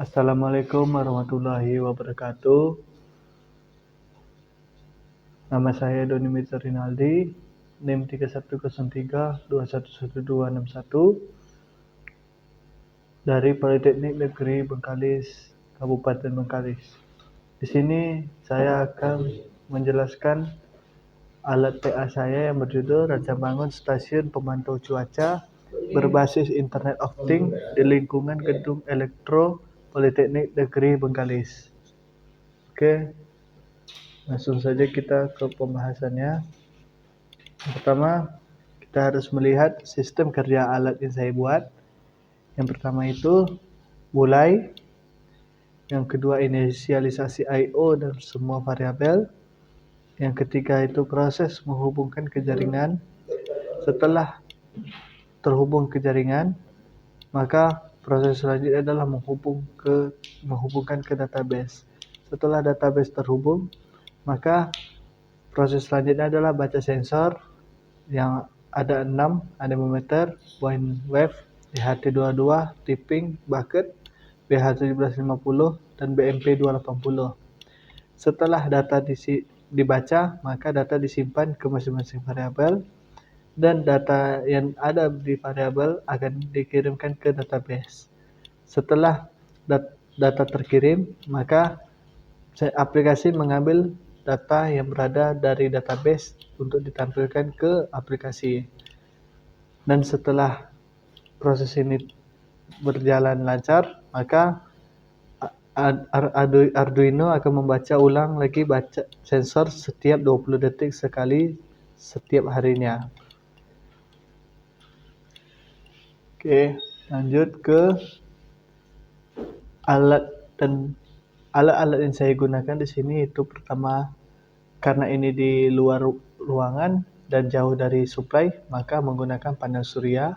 Assalamualaikum warahmatullahi wabarakatuh. Nama saya Doni Mirza Rinaldi, NIM 3103211261 dari Politeknik Negeri Bengkalis, Kabupaten Bengkalis. Di sini saya akan menjelaskan alat PA saya yang berjudul Rancang Bangun Stasiun Pemantau Cuaca berbasis Internet of Things di lingkungan Gedung Elektro Politeknik Negeri Bengkalis. Oke, langsung saja kita ke pembahasannya. Yang pertama, kita harus melihat sistem kerja alat yang saya buat. Yang pertama itu mulai. Yang kedua, inisialisasi I/O dan semua variabel. Yang ketiga itu proses menghubungkan ke jaringan. Setelah terhubung ke jaringan, maka proses selanjutnya adalah menghubungkan ke database. Setelah database terhubung, maka proses selanjutnya adalah baca sensor yang ada 6 anemometer, point wave, DHT22, tipping, bucket, BH1750, dan BMP280. Setelah data dibaca, maka data disimpan ke masing-masing variabel dan data yang ada di variabel akan dikirimkan ke database. Setelah data terkirim, maka aplikasi mengambil data yang berada dari database untuk ditampilkan ke aplikasi. Dan setelah proses ini berjalan lancar, maka Arduino akan membaca ulang lagi baca sensor setiap 20 detik sekali setiap harinya. Oke, lanjut ke alat-alat yang saya gunakan di sini. Itu pertama, karena ini di luar ruangan dan jauh dari supply, maka menggunakan panel surya.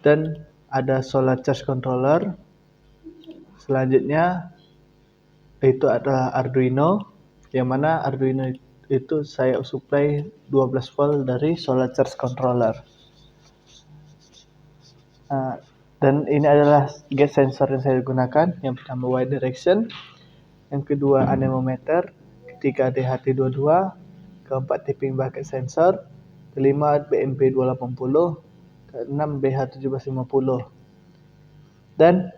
Dan ada solar charge controller. Selanjutnya itu adalah Arduino, yang mana Arduino itu saya supply 12 volt dari solar charge controller. Dan ini adalah gate sensor yang saya gunakan. Yang pertama Y direction, yang kedua anemometer, ketiga DHT22, keempat tipping bucket sensor, kelima BMP280, keenam BH1750. Dan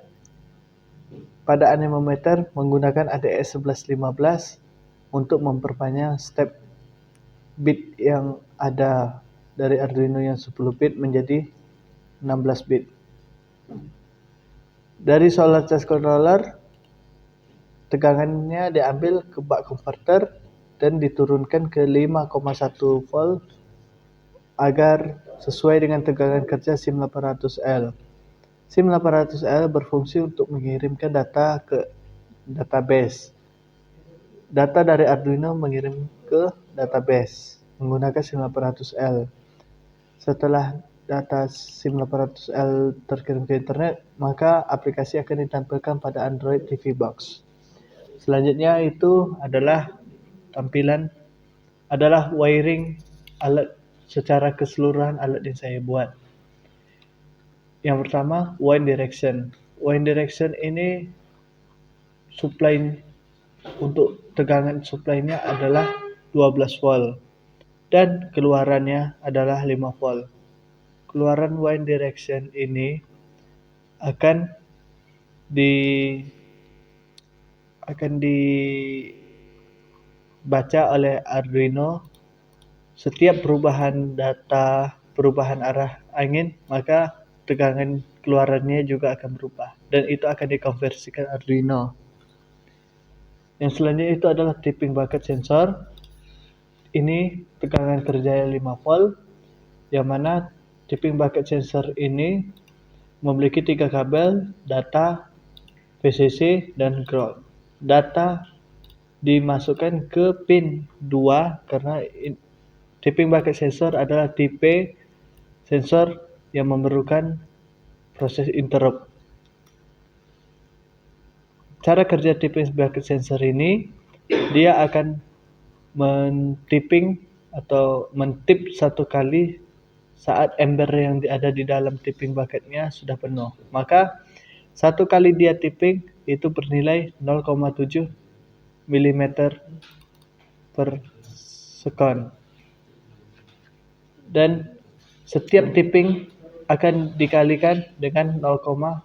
pada anemometer menggunakan ADS1115 untuk memperpanjang step bit yang ada dari Arduino yang 10 bit menjadi 16 bit. Dari solar charge controller, tegangannya diambil ke buck converter dan diturunkan ke 5,1 volt agar sesuai dengan tegangan kerja SIM800L. SIM800L berfungsi untuk mengirimkan data ke database. Data dari Arduino mengirim ke database menggunakan SIM800L. Setelah data SIM800L terkirim ke internet, maka aplikasi akan ditampilkan pada Android TV Box. Selanjutnya itu adalah wiring alat secara keseluruhan alat yang saya buat. Yang pertama, wind direction. Wind direction ini untuk tegangan supply-nya adalah 12 volt dan keluarannya adalah 5 volt. Keluaran wind direction ini akan dibaca oleh Arduino. Setiap perubahan arah angin, maka tegangan keluarannya juga akan berubah dan itu akan dikonversikan Arduino. Yang selanjutnya itu adalah tipping bucket sensor. Ini tegangan kerjanya 5 volt, yang mana tipping bucket sensor ini memiliki 3 kabel, data, VCC, dan ground. Data dimasukkan ke pin 2 karena tipping bucket sensor adalah tipe sensor yang memerlukan proses interrupt. Cara kerja tipping bucket sensor ini, dia akan men-tipping atau men-tip satu kali saat ember yang ada di dalam tipping bucketnya sudah penuh. Maka Satu kali dia tipping itu bernilai 0,7 mm per sekon. Dan setiap tipping akan dikalikan dengan 0,7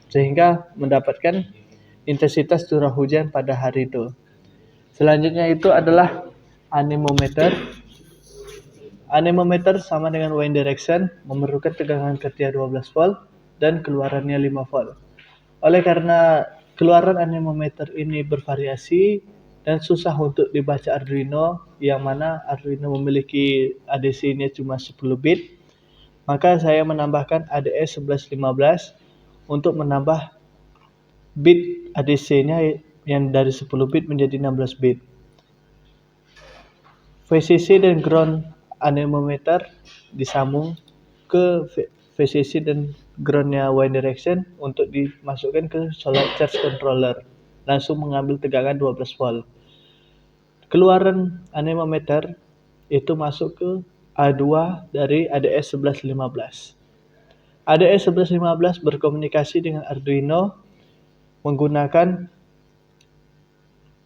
sehingga mendapatkan intensitas curah hujan pada hari itu. Selanjutnya itu adalah anemometer. Anemometer sama dengan wind direction, memerlukan tegangan kerja 12 volt dan keluarannya 5 volt. Oleh karena keluaran anemometer ini bervariasi dan susah untuk dibaca Arduino, yang mana Arduino memiliki ADC-nya cuma 10 bit, maka saya menambahkan ADS 1115 untuk menambah bit ADC-nya yang dari 10 bit menjadi 16 bit. VCC dan ground anemometer disambung ke VCC dan groundnya wind direction untuk dimasukkan ke solar charge controller, langsung mengambil tegangan 12 volt. Keluaran anemometer itu masuk ke A2 dari ADS 1115. ADS 1115 berkomunikasi dengan Arduino menggunakan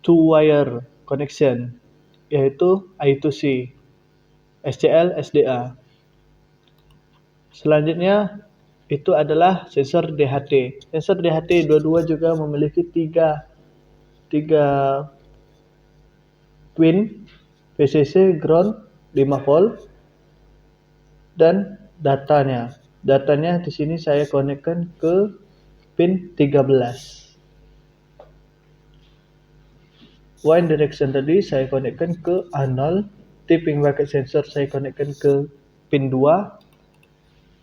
two wire connection, yaitu I2C, SCL, SDA. Selanjutnya itu adalah sensor DHT. Sensor DHT dua-dua juga memiliki tiga pin, VCC, ground, 5 volt, dan datanya. Datanya di sini saya konekkan ke pin 13. Wind direction tadi saya konekkan ke A0, tipping bucket sensor saya konekkan ke pin 2,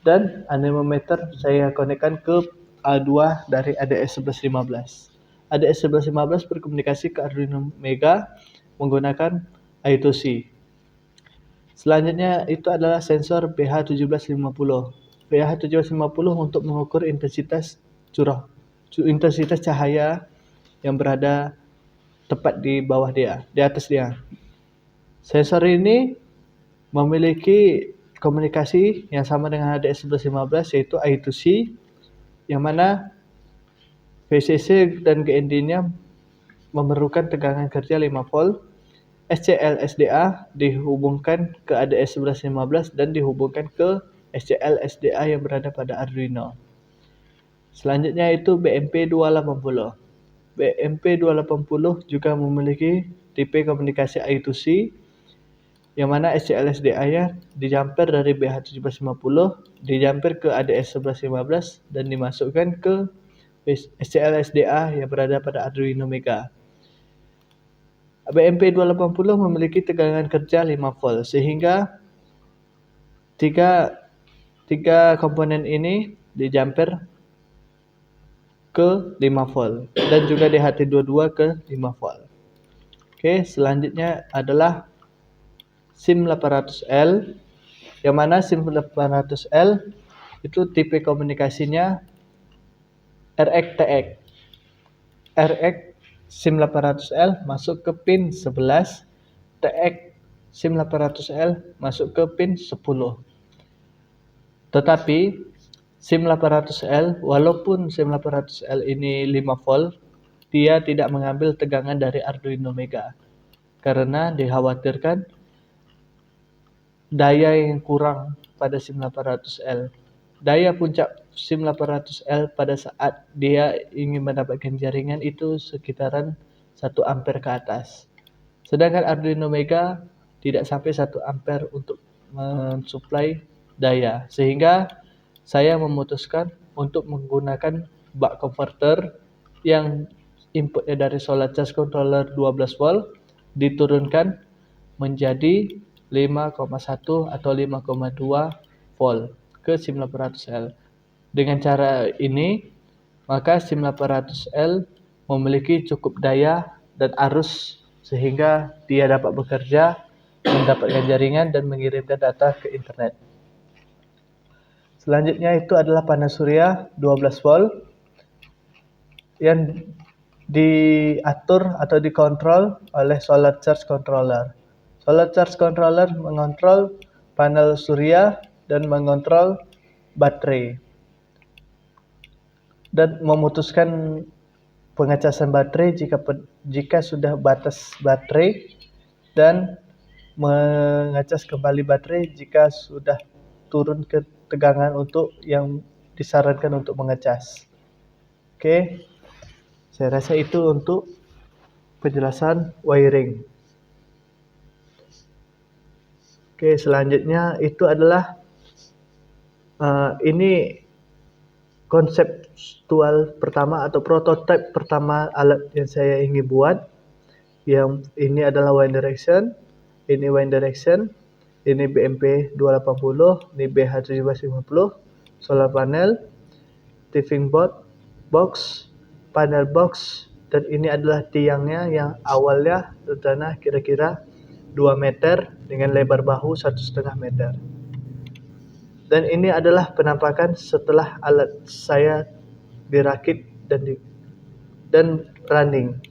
dan anemometer saya konekkan ke A2 dari ADS 1115. ADS 1115 berkomunikasi ke Arduino Mega menggunakan I2C. Selanjutnya itu adalah sensor BH1750. BH1750 untuk mengukur intensitas cahaya yang berada tepat di bawah dia, di atas dia. Sensor ini memiliki komunikasi yang sama dengan ADS 1115, yaitu I2C, yang mana VCC dan GND-nya memerlukan tegangan kerja 5 volt. SCL SDA dihubungkan ke ADS 1115 dan dihubungkan ke SCL SDA yang berada pada Arduino. Selanjutnya itu BMP 280. BMP 280 juga memiliki tipe komunikasi I2C, yang mana SCL SDA-nya dijumper dari BH1750, dijumper ke ADS 1115 dan dimasukkan ke SCL SDA yang berada pada Arduino Mega. BMP 280 memiliki tegangan kerja 5 volt, sehingga tiga komponen ini dijumper ke 5 volt dan juga DHT22 ke 5 volt. Oke, selanjutnya adalah SIM 800L, yang mana SIM 800L itu tipe komunikasinya RX-TX. RX SIM 800L masuk ke pin 11, TX SIM 800L masuk ke pin 10. Tetapi SIM 800L, walaupun SIM 800L ini 5 volt, dia tidak mengambil tegangan dari Arduino Mega karena dikhawatirkan daya yang kurang pada SIM 800L. Daya puncak SIM 800L pada saat dia ingin mendapatkan jaringan itu sekitaran 1 ampere ke atas. Sedangkan Arduino Mega tidak sampai 1 ampere untuk mensuplai daya. Sehingga saya memutuskan untuk menggunakan buck converter yang inputnya dari solar charge controller 12 volt diturunkan menjadi 5,1 atau 5,2 volt ke SIM 800L. Dengan cara ini, maka SIM 800L memiliki cukup daya dan arus sehingga dia dapat bekerja, mendapatkan jaringan dan mengirimkan data ke internet. Selanjutnya itu adalah panas surya 12 volt yang diatur atau dikontrol oleh solar charge controller. Solar charge controller mengontrol panel surya dan mengontrol baterai. dan memutuskan pengecasan baterai jika sudah batas baterai, dan mengecas kembali baterai jika sudah turun ke tegangan untuk yang disarankan untuk mengecas. Oke, saya rasa itu untuk penjelasan wiring. Oke, selanjutnya itu adalah ini konseptual pertama atau prototipe pertama alat yang saya ingin buat. Yang ini adalah wind direction, ini wind direction, ini BMP 280, ini BH1750, solar panel, tipping box, panel box, dan ini adalah tiangnya yang awalnya rencana kira-kira 2 meter dengan lebar bahu 1,5 meter. Dan ini adalah penampakan setelah alat saya dirakit dan running.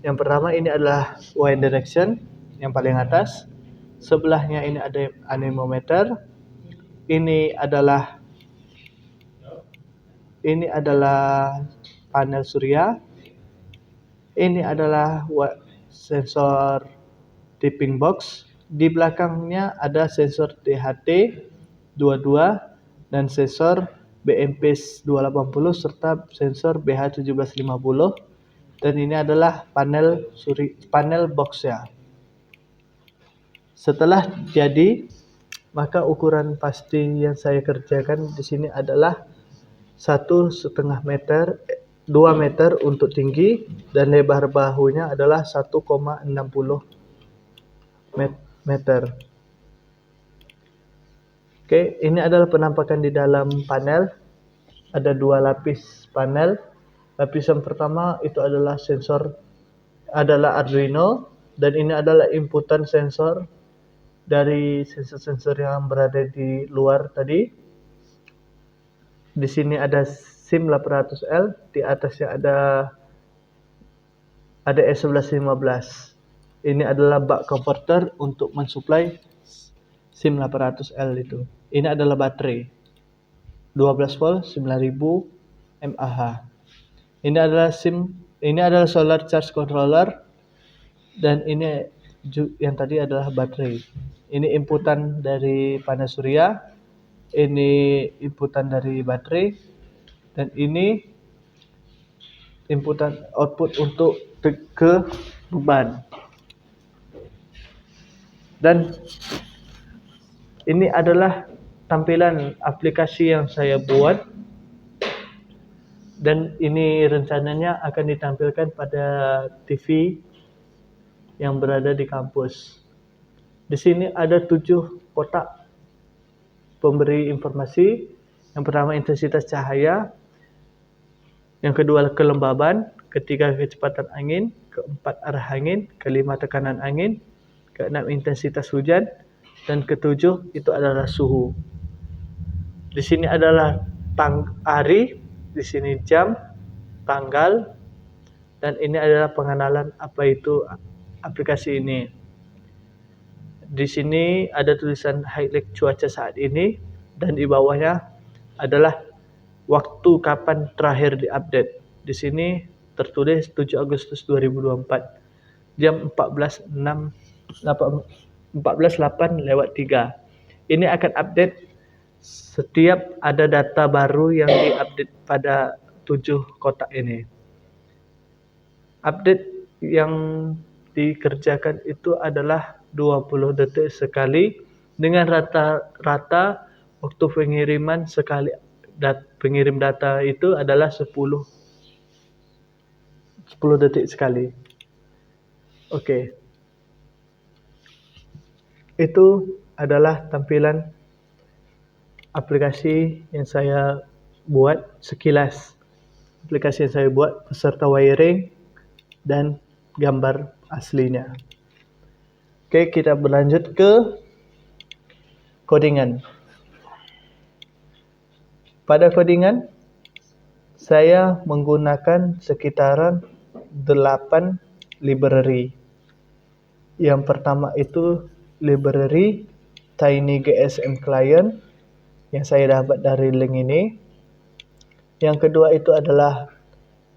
Yang pertama ini adalah wind direction yang paling atas. Sebelahnya ini ada anemometer. Ini adalah panel surya. Ini adalah sensor tipping box. Di belakangnya ada sensor DHT 22 dan sensor BMP 280 serta sensor BH1750, dan ini adalah panel box ya. Setelah jadi, maka ukuran pasti yang saya kerjakan di sini adalah 1,5 meter, 2 meter untuk tinggi, dan lebar bahunya adalah 1,60 meter. Oke, ini adalah penampakan di dalam panel. Ada 2 lapis panel. Lapisan pertama itu adalah Arduino, dan ini adalah inputan sensor dari sensor-sensor yang berada di luar tadi. Di sini ada SIM 800L, di atasnya ada S1115. Ini adalah buck converter untuk mensuplai SIM 800L itu. Ini adalah baterai 12 volt 9000 mAh. Ini adalah solar charge controller, dan ini yang tadi adalah baterai. Ini inputan dari panel surya, ini inputan dari baterai, dan ini inputan output untuk ke beban. Dan ini adalah tampilan aplikasi yang saya buat, dan ini rencananya akan ditampilkan pada TV yang berada di kampus. Di sini ada 7 kotak pemberi informasi. Yang pertama intensitas cahaya, yang kedua kelembaban, ketiga kecepatan angin, keempat arah angin, kelima tekanan angin, keenam intensitas hujan, dan ketujuh itu adalah suhu. Di sini adalah hari, di sini jam, tanggal, dan ini adalah pengenalan apa itu aplikasi ini. Di sini ada tulisan highlight cuaca saat ini, dan di bawahnya adalah waktu kapan terakhir diupdate. Di sini tertulis 7 Agustus 2024 jam 14.08:03. Ini akan update setiap ada data baru yang diupdate pada 7 kotak ini. Update yang dikerjakan itu adalah 20 detik sekali, dengan rata-rata waktu pengiriman sekali pengirim data itu adalah 10 detik sekali. Oke. Itu adalah tampilan aplikasi yang saya buat sekilas. Aplikasi yang saya buat beserta wiring dan gambar aslinya. Oke, kita berlanjut ke codingan. Pada codingan, saya menggunakan sekitaran 8 library. Yang pertama itu library TinyGSM Client yang saya dapat dari link ini. Yang kedua itu adalah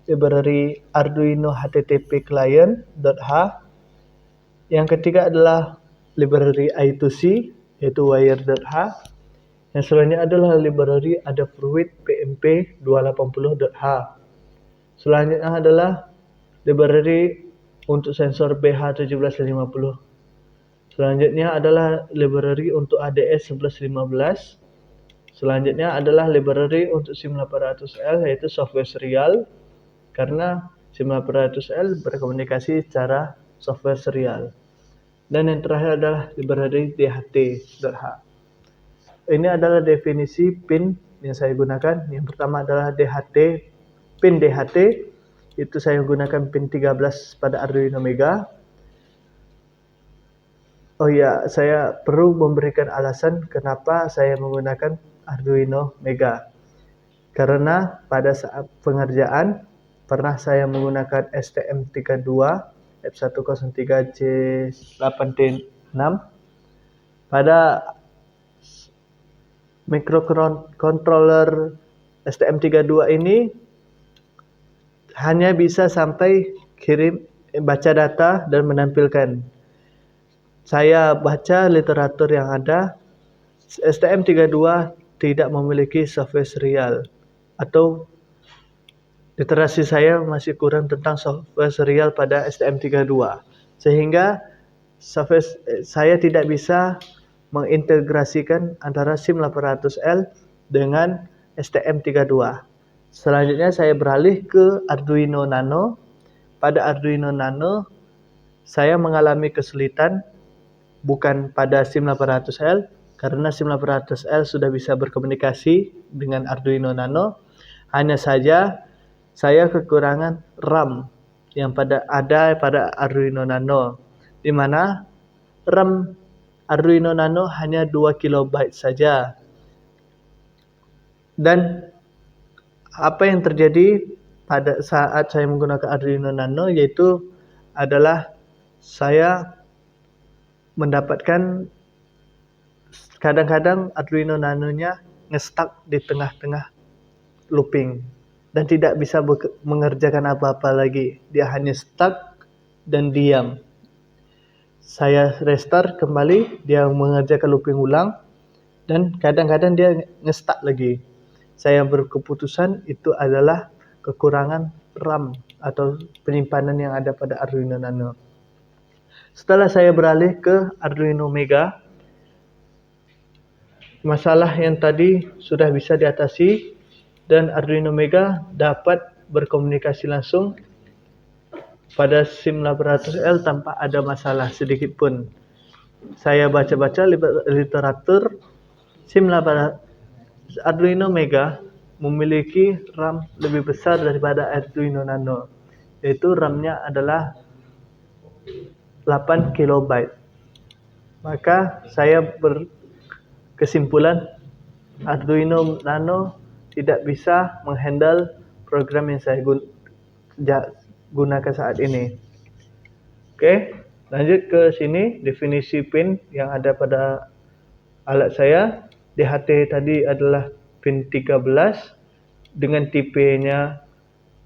library Arduino HTTP client.h. Yang ketiga adalah library I2C yaitu wire.h. Yang selanjutnya adalah library Adafruit PMP 280.h. Selanjutnya adalah library untuk sensor BH1750. Selanjutnya adalah library untuk ADS 1115. Selanjutnya adalah library untuk SIM800L yaitu software serial, karena SIM800L berkomunikasi secara software serial. Dan yang terakhir adalah library DHT.h. Ini adalah definisi pin yang saya gunakan. Yang pertama adalah DHT, pin DHT, itu saya gunakan pin 13 pada Arduino Mega. Oh ya, saya perlu memberikan alasan kenapa saya menggunakan Arduino Mega. Karena pada saat pengerjaan pernah saya menggunakan STM32 F103C8T6 pada microcontroller STM32 ini hanya bisa sampai baca data dan menampilkan. Saya baca literatur yang ada, STM32 tidak memiliki software serial, atau literasi saya masih kurang tentang software serial pada STM32, sehingga saya tidak bisa mengintegrasikan antara SIM800L dengan STM32. Selanjutnya saya beralih ke Arduino Nano. Pada Arduino Nano saya mengalami kesulitan bukan pada SIM800L, karena SIM800L sudah bisa berkomunikasi dengan Arduino Nano. Hanya saja saya kekurangan RAM yang ada pada Arduino Nano, di mana RAM Arduino Nano hanya 2 KB saja. Dan apa yang terjadi pada saat saya menggunakan Arduino Nano yaitu adalah saya mendapatkan kadang-kadang Arduino Nano-nya nge-stuck di tengah-tengah looping dan tidak bisa mengerjakan apa-apa lagi. Dia hanya stuck dan diam. Saya restart kembali, dia mengerjakan looping ulang dan kadang-kadang dia nge-stuck lagi. Saya berkeputusan itu adalah kekurangan RAM atau penyimpanan yang ada pada Arduino Nano. Setelah saya beralih ke Arduino Mega, masalah yang tadi sudah bisa diatasi dan Arduino Mega dapat berkomunikasi langsung pada SIM800L tanpa ada masalah sedikit pun. Saya baca-baca literatur, Arduino Mega memiliki RAM lebih besar daripada Arduino Nano, yaitu RAM-nya adalah 8 KB. Maka saya berkesimpulan Arduino Nano tidak bisa menghandle program yang saya gunakan saat ini. Oke, lanjut ke sini definisi pin yang ada pada alat saya. DHT tadi adalah pin 13 dengan tipenya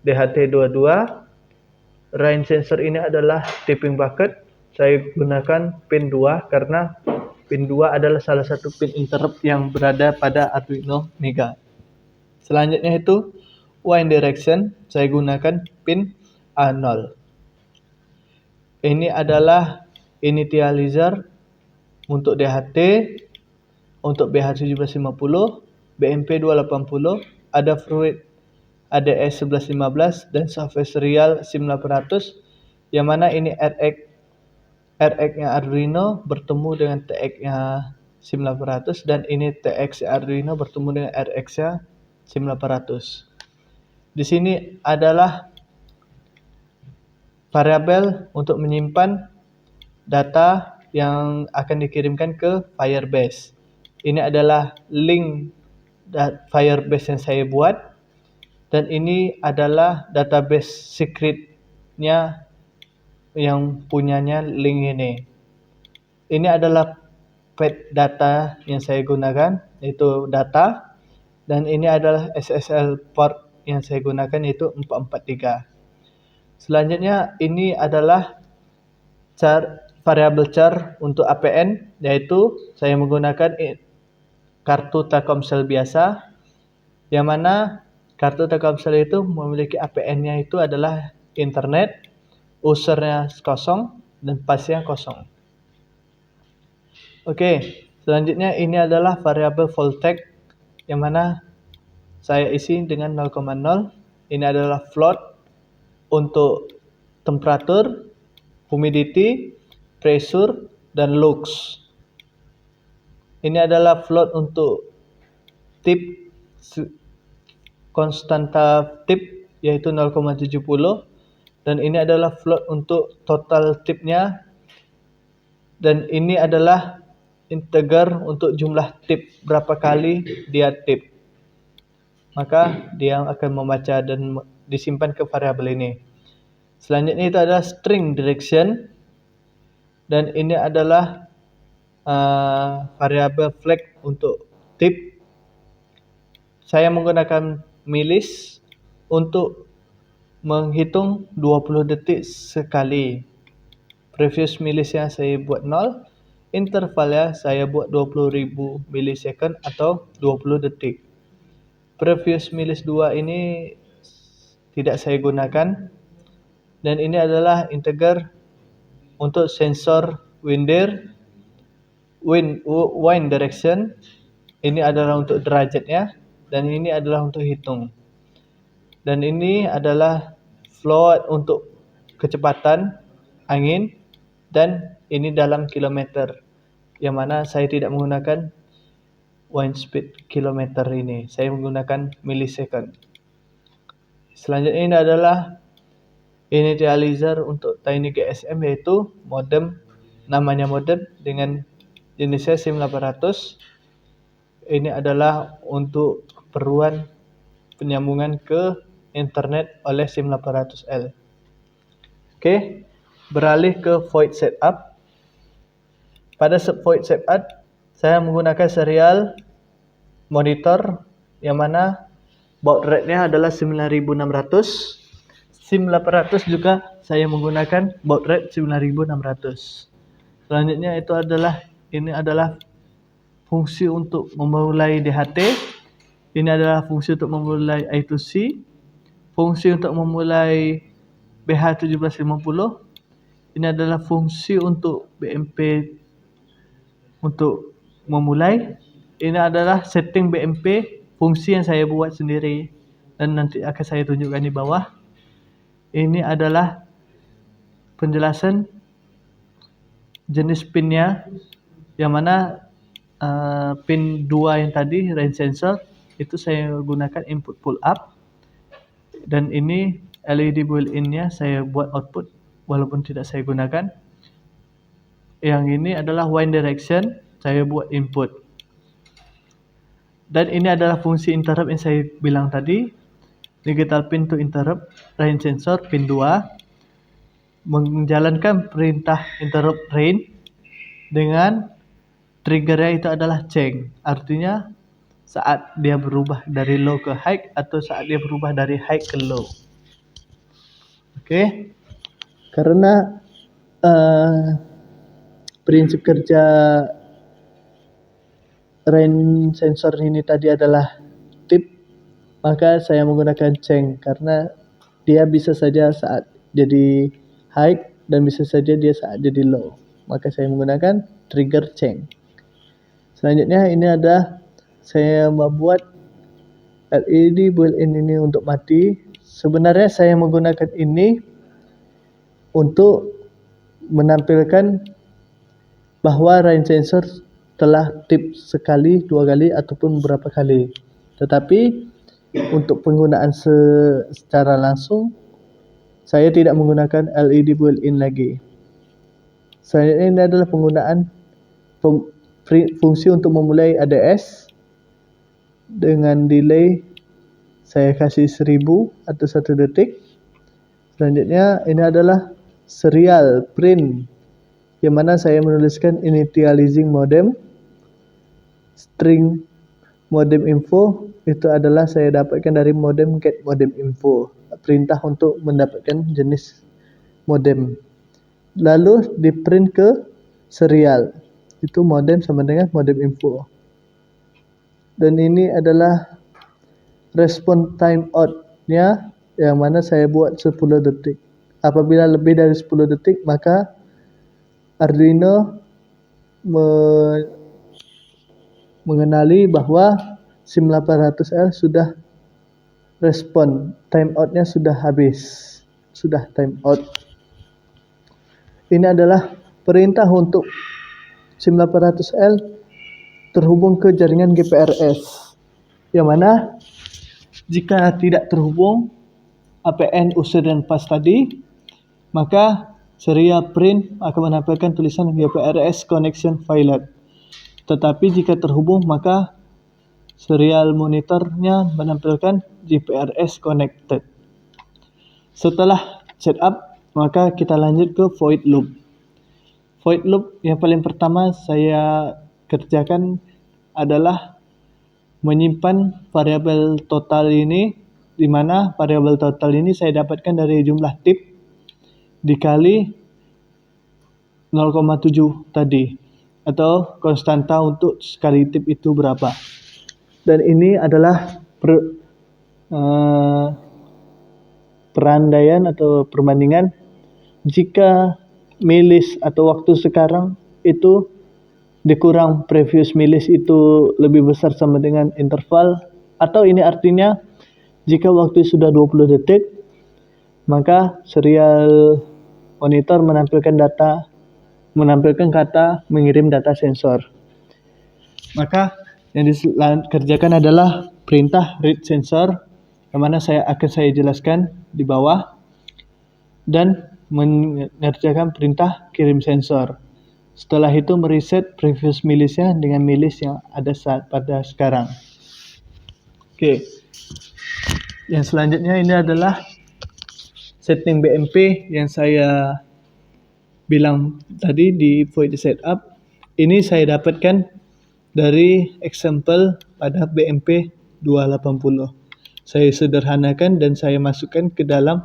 DHT22. Rain sensor ini adalah tipping bucket. Saya gunakan pin 2 karena pin 2 adalah salah satu pin interrupt yang berada pada Arduino Mega. Selanjutnya itu wind direction, saya gunakan pin A0. Ini adalah initializer untuk DHT, untuk BH1750, BMP 280, Adafruit ADS 1115 dan software serial SIM800, yang mana ini RX-nya Arduino bertemu dengan TX-nya SIM800 dan ini TX Arduino bertemu dengan RX-nya SIM800. Di sini adalah variabel untuk menyimpan data yang akan dikirimkan ke Firebase. Ini adalah link Firebase yang saya buat, dan ini adalah database secretnya yang punyanya link ini. Ini adalah path data yang saya gunakan, yaitu data, dan ini adalah SSL port yang saya gunakan yaitu 443. Selanjutnya ini adalah variabel char untuk APN, yaitu saya menggunakan kartu Telkomsel biasa, yang mana kartu Telkomsel itu memiliki APN-nya itu adalah internet, usernya kosong, dan passnya kosong. Oke, selanjutnya ini adalah variabel voltage, yang mana saya isi dengan 0,0. Ini adalah float untuk temperatur, humidity, pressure, dan lux. Ini adalah float untuk tip, konstanta tip yaitu 0,70, dan ini adalah float untuk total tipnya, dan ini adalah integer untuk jumlah tip, berapa kali dia tip. Maka dia akan membaca dan disimpan ke variabel ini. Selanjutnya itu adalah string direction, dan ini adalah variabel flag untuk tip. Saya menggunakan milis untuk menghitung 20 detik sekali. Previous milisnya saya buat 0, intervalnya saya buat 20.000 milisecond atau 20 detik. Previous milis 2 ini tidak saya gunakan, dan ini adalah integer untuk sensor wind direction. Ini adalah untuk derajatnya, dan ini adalah untuk hitung. Dan ini adalah float untuk kecepatan angin, dan ini dalam kilometer, yang mana saya tidak menggunakan wind speed kilometer ini, saya menggunakan millisecond. Selanjutnya ini adalah initializer untuk Tiny GSM, yaitu modem, namanya modem dengan jenisnya SIM800. Ini adalah untuk keperluan penyambungan ke internet oleh SIM800L. Oke, beralih ke void setup. Pada void setup saya menggunakan serial monitor, yang mana baud rate-nya adalah 9600. SIM800 juga saya menggunakan baud rate 9600. Selanjutnya ini adalah fungsi untuk memulai DHT. Ini adalah fungsi untuk memulai I2C. Fungsi untuk memulai BH1750. Ini adalah fungsi untuk BMP untuk memulai. Ini adalah setting BMP, fungsi yang saya buat sendiri, dan nanti akan saya tunjukkan di bawah. Ini adalah penjelasan jenis pinnya, yang mana pin 2 yang tadi range sensor itu saya gunakan input pull up, dan ini LED built-in-nya saya buat output walaupun tidak saya gunakan. Yang ini adalah wind direction, saya buat input. Dan ini adalah fungsi interrupt yang saya bilang tadi. Digital pin to interrupt range sensor pin 2 menjalankan perintah interrupt range dengan triggernya itu adalah change. Artinya saat dia berubah dari low ke high atau saat dia berubah dari high ke low. Oke. Karena prinsip kerja range sensor ini tadi adalah tip, maka saya menggunakan change karena dia bisa saja saat jadi high dan bisa saja dia saat jadi low. Maka saya menggunakan trigger change. Selanjutnya ini ada saya membuat LED built-in ini untuk mati. Sebenarnya saya menggunakan ini untuk menampilkan bahwa range sensor telah tip sekali, 2 kali, ataupun beberapa kali. Tetapi untuk penggunaan secara langsung saya tidak menggunakan LED built-in lagi. Selanjutnya ini adalah penggunaan fungsi untuk memulai ADS dengan delay saya kasih 1000 atau 1 detik. Selanjutnya ini adalah serial print, yang mana saya menuliskan initializing modem, string modem info itu adalah saya dapatkan dari modem get modem info, perintah untuk mendapatkan jenis modem. Lalu di print ke serial, itu modem sama dengan modem info. Dan ini adalah respon timeout-nya yang mana saya buat 10 detik. Apabila lebih dari 10 detik maka Arduino mengenali bahwa SIM800L sudah respon, timeout-nya sudah habis, sudah timeout. Ini adalah perintah untuk SIM800L terhubung ke jaringan GPRS, yang mana jika tidak terhubung APN user dan pas tadi, maka serial print akan menampilkan tulisan GPRS connection failed. Tetapi jika terhubung maka serial monitornya menampilkan GPRS connected. Setelah setup, maka kita lanjut ke void loop. Void loop yang paling pertama saya kerjakan adalah menyimpan variabel total ini, di mana variabel total ini saya dapatkan dari jumlah tip dikali 0,7 tadi, atau konstanta untuk sekali tip itu berapa. Dan ini adalah perandaian atau perbandingan jika milis atau waktu sekarang itu dikurang previous milis itu lebih besar sama dengan interval, atau ini artinya jika waktu sudah 20 detik maka serial monitor menampilkan kata mengirim data sensor. Maka yang dikerjakan adalah perintah read sensor, yang mana akan saya jelaskan di bawah, dan mengerjakan perintah kirim sensor. Setelah itu mereset previous milisnya dengan milis yang ada pada sekarang. Oke. Yang selanjutnya ini adalah setting BMP yang saya bilang tadi di void setup. Ini saya dapatkan dari example pada BMP 280. Saya sederhanakan dan saya masukkan ke dalam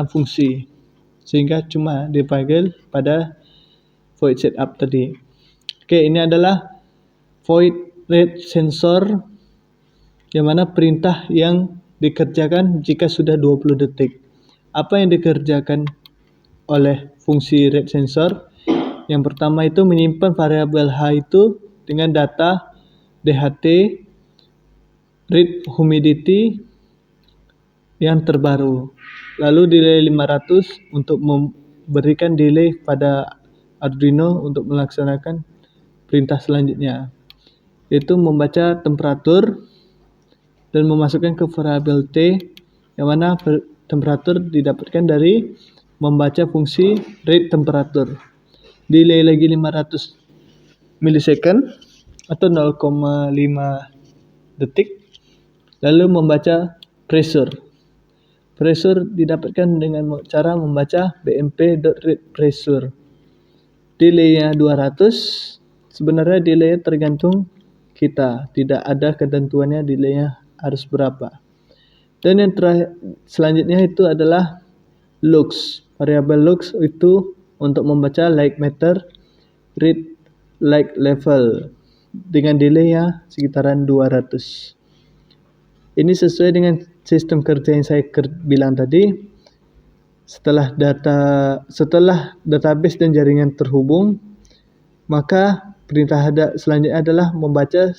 fungsi, sehingga cuma dipanggil pada void setup tadi. Oke, ini adalah void read sensor, yang mana perintah yang dikerjakan jika sudah 20 detik. Apa yang dikerjakan oleh fungsi read sensor? Yang pertama itu menyimpan variabel H itu dengan data DHT read humidity yang terbaru. Lalu delay 500 untuk memberikan delay pada Arduino untuk melaksanakan perintah selanjutnya, yaitu membaca temperatur dan memasukkan ke variabel T, yang mana temperatur didapatkan dari membaca fungsi read temperatur. Delay lagi 500 milisecond atau 0,5 detik. Lalu membaca pressure. Pressure didapatkan dengan cara membaca bmp.readPressure. Delay-nya 200. Sebenarnya delay tergantung kita, tidak ada ketentuannya delay-nya harus berapa. Dan yang selanjutnya itu adalah lux. Variabel lux itu untuk membaca like meter, read like level dengan delay-nya sekitaran 200. Ini sesuai dengan sistem kerja yang saya bilang tadi. Setelah database dan jaringan terhubung, maka perintah selanjutnya adalah membaca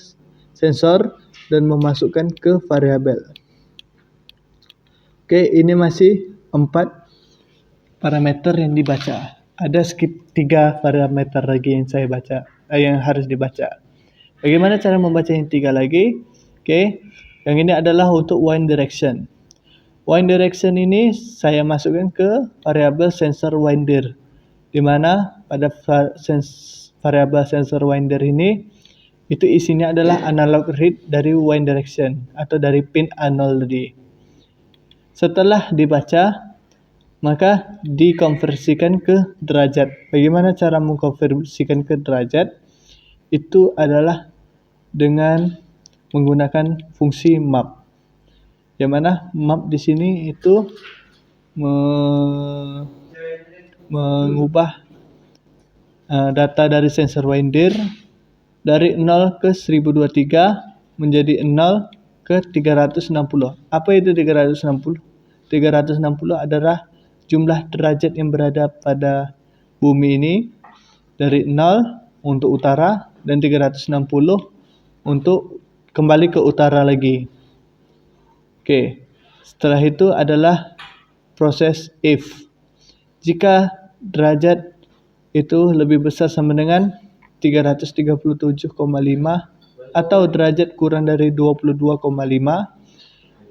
sensor dan memasukkan ke variabel. Oke, ini masih 4 parameter yang dibaca. Ada 3 parameter lagi yang harus dibaca. Bagaimana cara membaca yang 3 lagi? Oke, yang ini adalah untuk wind direction. Wind direction ini saya masukkan ke variabel sensor winder, di mana pada variabel sensor winder ini itu isinya adalah analog read dari wind direction atau dari pin A0 tadi. Setelah dibaca, maka dikonversikan ke derajat. Bagaimana cara mengkonversikan ke derajat? Itu adalah dengan menggunakan fungsi map. Yang mana map di sini itu mengubah data dari sensor Winder dari 0 ke 1023 menjadi 0 ke 360. Apa itu 360? 360 adalah jumlah derajat yang berada pada bumi ini dari 0 untuk utara dan 360 untuk kembali ke utara lagi. Oke. Setelah itu adalah proses if. Jika derajat itu lebih besar sama dengan 337,5 atau derajat kurang dari 22,5,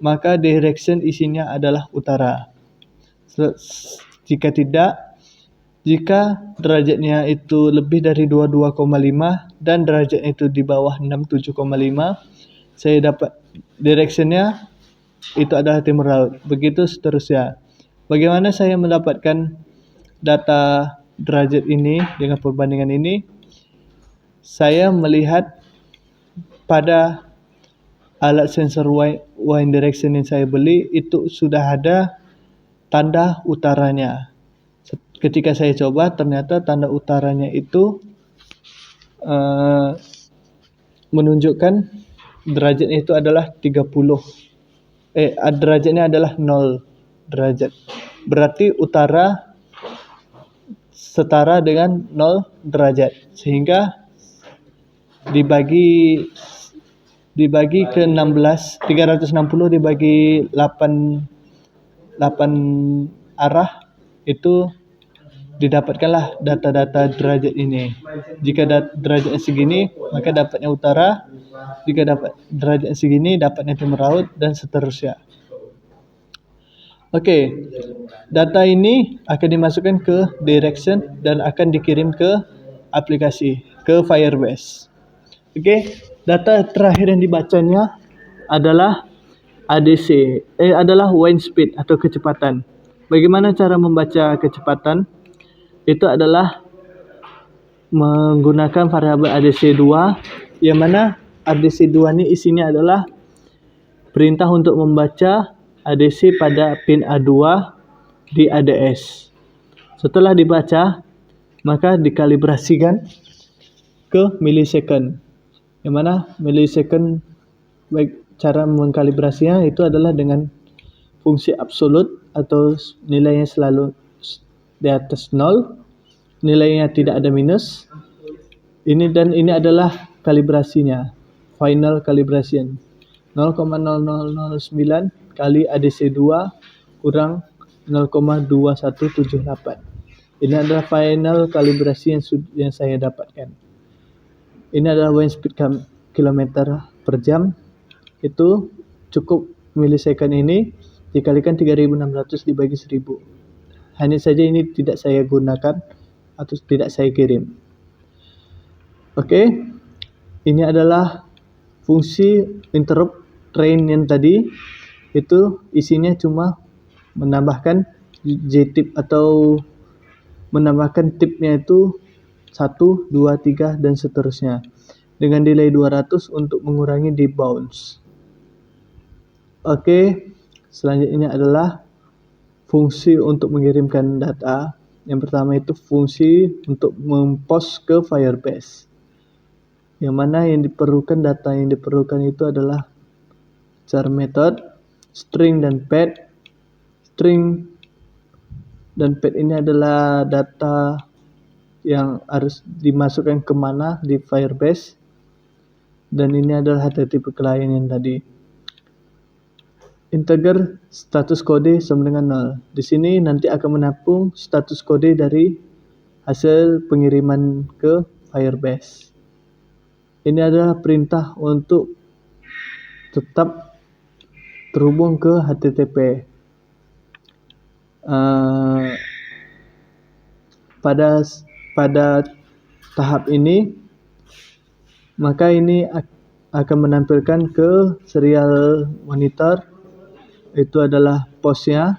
maka direction isinya adalah utara. Jika tidak, jika derajatnya itu lebih dari 22,5 dan derajatnya itu di bawah 67,5, saya dapat directionnya itu adalah timur laut. Begitu seterusnya. Bagaimana saya mendapatkan data derajat ini dengan perbandingan ini? Saya melihat pada alat sensor wind direction yang saya beli itu sudah ada tanda utaranya. Ketika saya coba, ternyata tanda utaranya itu menunjukkan derajatnya itu adalah 30. Derajatnya adalah 0 derajat. Berarti utara setara dengan 0 derajat. Sehingga dibagi ke 16, 360 dibagi 8 arah, itu didapatkanlah data-data derajat ini. Jika derajatnya segini, maka dapatnya utara. Jika dapat derajat segini, dapatnya timur laut, dan seterusnya. Oke, data ini akan dimasukkan ke direction dan akan dikirim ke aplikasi, ke Firebase. Oke, data terakhir yang dibacanya adalah ADC, adalah wind speed atau kecepatan. Bagaimana cara membaca kecepatan? Itu adalah menggunakan variabel ADC2, yang mana ADC2 ini isinya adalah perintah untuk membaca ADC pada pin A2 di ADS. Setelah dibaca, maka dikalibrasikan ke millisecond. Yang mana millisecond, baik cara mengkalibrasinya itu adalah dengan fungsi absolut atau nilainya selalu di atas 0, nilainya tidak ada minus. Ini adalah kalibrasinya, final calibration 0,0009 kali ADC2 kurang 0,2178. Ini adalah final kalibrasi yang saya dapatkan. Ini adalah wind speed kilometer per jam. Itu cukup millisecond ini dikalikan 3600 dibagi 1000. Hanya saja ini tidak saya gunakan atau tidak saya kirim. Oke, ini adalah fungsi interrupt train yang tadi. Itu isinya cuma menambahkan JTIP atau menambahkan tipnya itu 1, 2, 3 dan seterusnya dengan delay 200 untuk mengurangi deep bounce. Oke, selanjutnya adalah fungsi untuk mengirimkan data. Yang pertama itu fungsi untuk mempost ke Firebase. Yang mana data yang diperlukan itu adalah char method, string dan pad. String dan pad ini adalah data yang harus dimasukkan kemana di Firebase. Dan ini adalah HTTP client yang tadi. Integer status kode sama dengan 0. Di sini nanti akan menampung status kode dari hasil pengiriman ke Firebase. Ini adalah perintah untuk tetap terhubung ke HTTP. Pada tahap ini, maka ini akan menampilkan ke serial monitor. Itu adalah postnya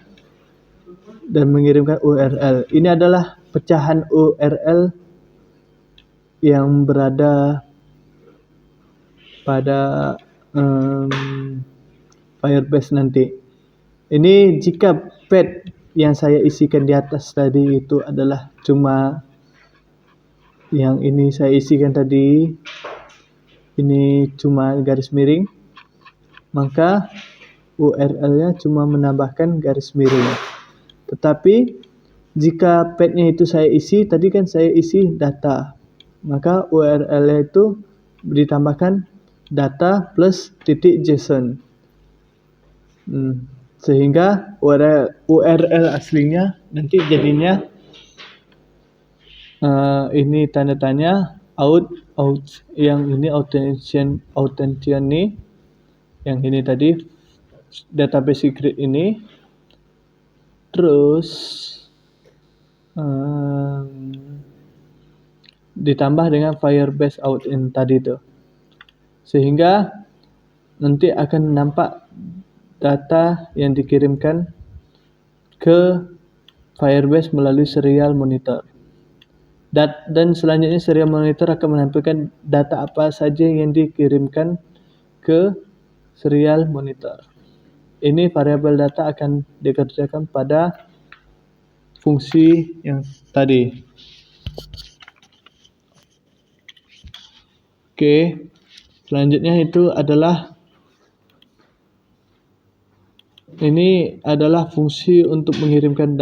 dan mengirimkan URL. Ini adalah pecahan URL yang berada pada Firebase nanti. Ini jika path yang saya isikan di atas tadi itu adalah cuma yang ini saya isikan tadi, ini cuma garis miring, maka URL-nya cuma menambahkan garis miring. Tetapi jika path-nya itu saya isi, tadi kan saya isi data, maka URL-nya itu ditambahkan data plus titik JSON. Sehingga URL aslinya nanti jadinya ini tanda tanya out yang ini authentication nih, yang ini tadi database secret ini, terus ditambah dengan Firebase out in tadi tuh, sehingga nanti akan nampak data yang dikirimkan ke Firebase melalui serial monitor. Dan selanjutnya serial monitor akan menampilkan data apa saja yang dikirimkan ke serial monitor. Ini variabel data akan dikerjakan pada fungsi yang tadi. Oke, selanjutnya itu adalah fungsi untuk mengirimkan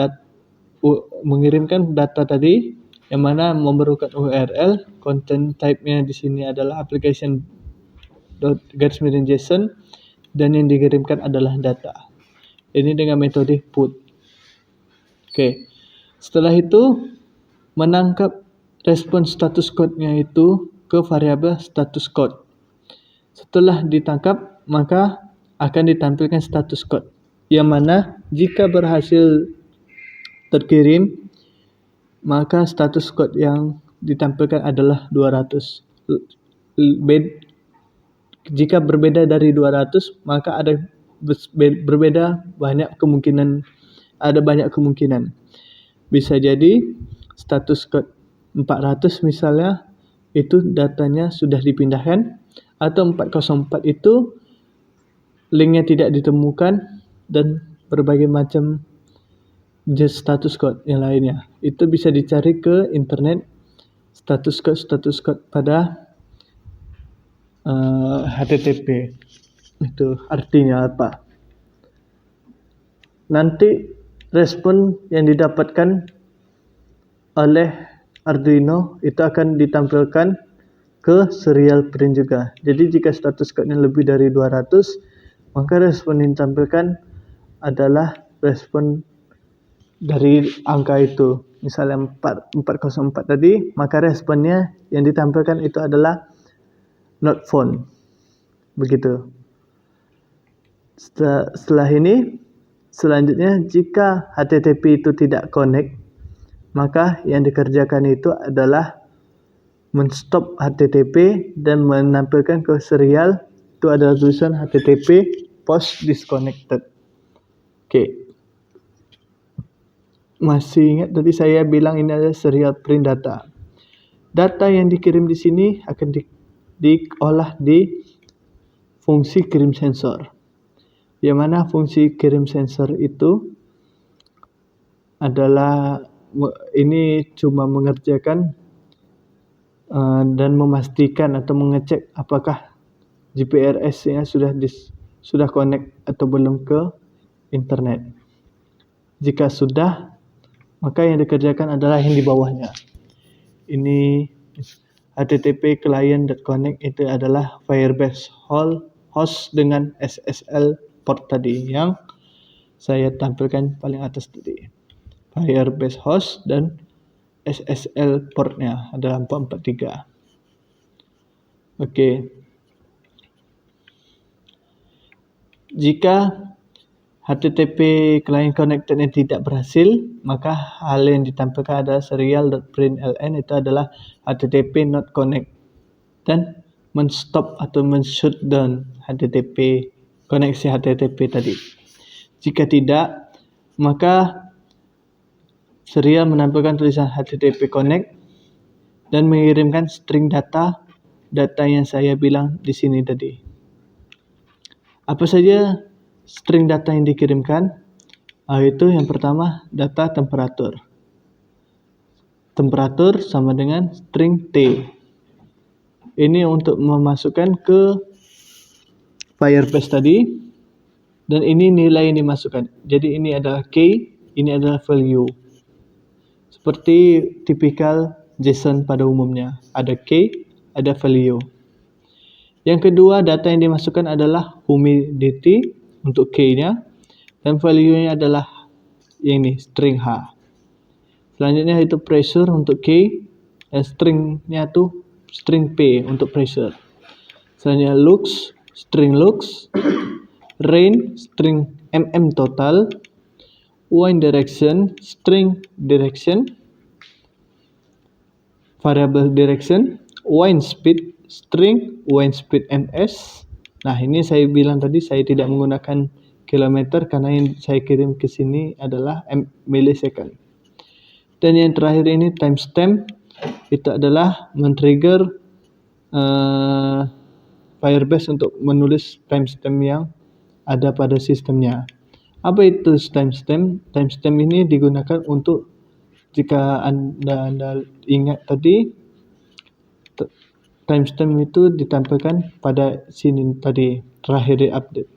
data tadi, yang mana memerlukan URL. Content type-nya di sini adalah application.json, dan yang dikirimkan adalah data. Ini dengan metode put. Oke. Setelah itu menangkap respon status code-nya itu ke variabel status code. Setelah ditangkap, maka akan ditampilkan status code, yang mana jika berhasil terkirim, maka status code yang ditampilkan adalah 200. Jika berbeda dari 200, maka ada banyak kemungkinan. Bisa jadi status code 400 misalnya, itu datanya sudah dipindahkan, atau 404 itu linknya tidak ditemukan, dan berbagai macam status code yang lainnya. Itu bisa dicari ke internet, status code pada HTTP. Itu artinya apa? Nanti respon yang didapatkan oleh Arduino itu akan ditampilkan ke serial print juga. Jadi jika status code-nya lebih dari 200, maka respon yang ditampilkan adalah respon dari angka itu. Misalnya 404 tadi, maka responnya yang ditampilkan itu adalah not found. Begitu. Setelah ini, selanjutnya jika HTTP itu tidak connect, maka yang dikerjakan itu adalah menstop HTTP dan menampilkan ke serial itu adalah tulisan HTTP post disconnected. Oke. Masih ingat tadi saya bilang ini adalah serial print data. Data yang dikirim di sini akan diolah di fungsi kirim sensor. Yang mana fungsi kirim sensor itu adalah ini cuma mengerjakan dan memastikan atau mengecek apakah GPRS-nya sudah connect atau belum ke internet. Jika sudah, maka yang dikerjakan adalah yang di bawahnya. Ini HTTP client.connect itu adalah Firebase host dengan SSL port tadi yang saya tampilkan paling atas tadi. Firebase host dan SSL portnya adalah 443. Oke. Jika HTTP client connected-nya tidak berhasil, maka hal yang ditampilkan adalah serial.println itu adalah HTTP not connect, dan menstop atau men-shutdown HTTP, koneksi HTTP tadi. Jika tidak, maka serial menampilkan tulisan HTTP connect dan mengirimkan string data data yang saya bilang di sini tadi. Apa saja string data yang dikirimkan? Itu yang pertama data temperatur. Temperatur sama dengan string T. Ini untuk memasukkan ke Firebase tadi, dan ini nilai yang dimasukkan. Jadi ini adalah K, ini adalah value. Seperti tipikal JSON pada umumnya, ada K, ada value. Yang kedua, data yang dimasukkan adalah humidity untuk K-nya, dan value-nya adalah ini, string H. Selanjutnya itu pressure untuk K, dan string-nya itu string P untuk pressure. Selanjutnya lux, string lux, rain, string mm total, wind direction, string direction, variable direction, wind speed, string wind speed ms. Nah, ini saya bilang tadi saya tidak menggunakan kilometer karena yang saya kirim ke sini adalah millisecond. Dan yang terakhir ini timestamp, itu adalah men-trigger Firebase untuk menulis timestamp yang ada pada sistemnya. Apa itu timestamp? Timestamp ini digunakan untuk jika Anda ingat tadi, timestamp itu ditampilkan pada sini tadi, terakhir update.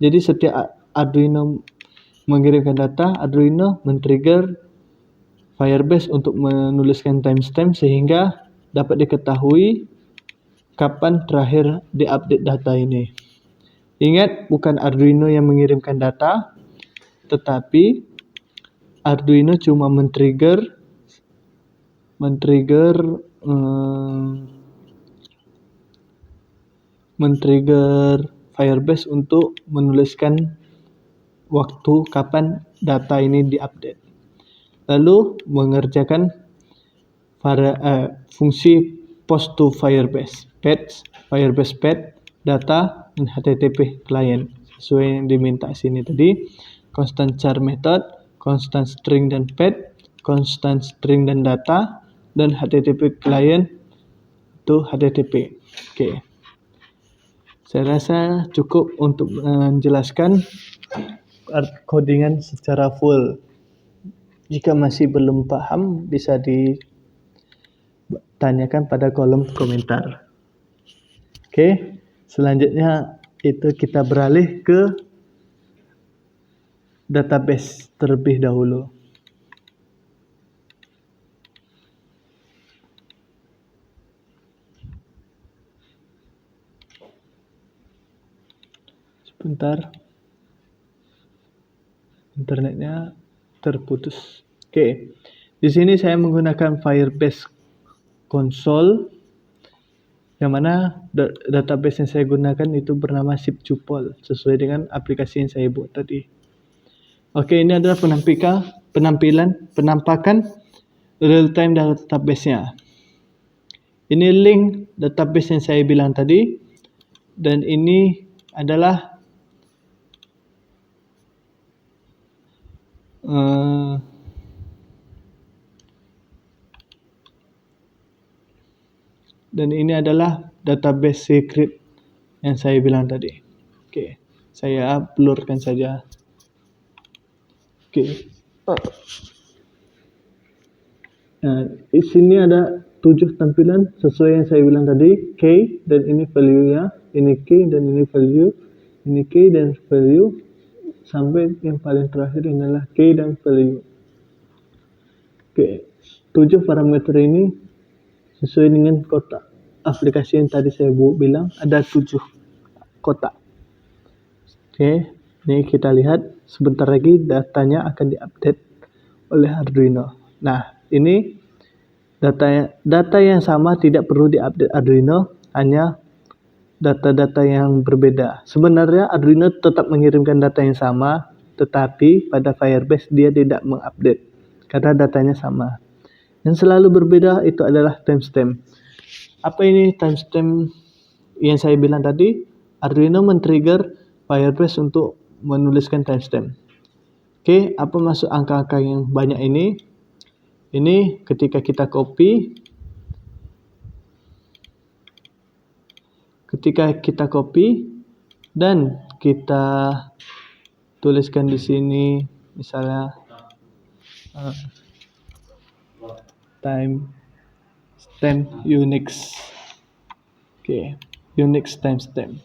Jadi setiap Arduino mengirimkan data, Arduino men-trigger Firebase untuk menuliskan timestamp sehingga dapat diketahui kapan terakhir diupdate data ini. Ingat, bukan Arduino yang mengirimkan data, tetapi Arduino cuma men-trigger Firebase untuk menuliskan waktu kapan data ini diupdate. Lalu mengerjakan fungsi post to Firebase, Firebase pad, data, dan HTTP client sesuai yang diminta sini tadi. Constant char method, constant string dan pad, constant string dan data, dan HTTP client itu HTTP. Oke. Saya rasa cukup untuk menjelaskan codingan secara full. Jika masih belum paham, bisa ditanyakan pada kolom komentar. Oke, selanjutnya itu kita beralih ke database terlebih dahulu. Sebentar, internetnya terputus. Oke, di sini saya menggunakan Firebase Console, yang mana database yang saya gunakan itu bernama zip-tuple sesuai dengan aplikasi yang saya buat tadi. Oke, ini adalah penampakan real-time database-nya. Ini link database yang saya bilang tadi, dan ini adalah database secret yang saya bilang tadi. Oke, saya blurkan saja. Oke. Nah, di sini ada 7 tampilan sesuai yang saya bilang tadi, K, dan ini value-nya, ini K dan ini value, ini K dan value, sampai yang paling terakhir adalah K dan value. Oke, 7 parameter ini sesuai dengan kotak aplikasi yang tadi saya bilang, ada 7 kotak. Oke, ini kita lihat sebentar lagi datanya akan diupdate oleh Arduino. Nah, ini data yang sama tidak perlu diupdate Arduino, hanya data-data yang berbeda. Sebenarnya Arduino tetap mengirimkan data yang sama, tetapi pada Firebase dia tidak mengupdate karena datanya sama. Yang selalu berbeda itu adalah timestamp. Apa ini timestamp yang saya bilang tadi? Arduino men-trigger Firebase untuk menuliskan timestamp. Oke, apa maksud angka-angka yang banyak ini? Ini ketika kita copy, ketika kita copy dan kita tuliskan di sini misalnya timestamp Unix. Unix timestamp.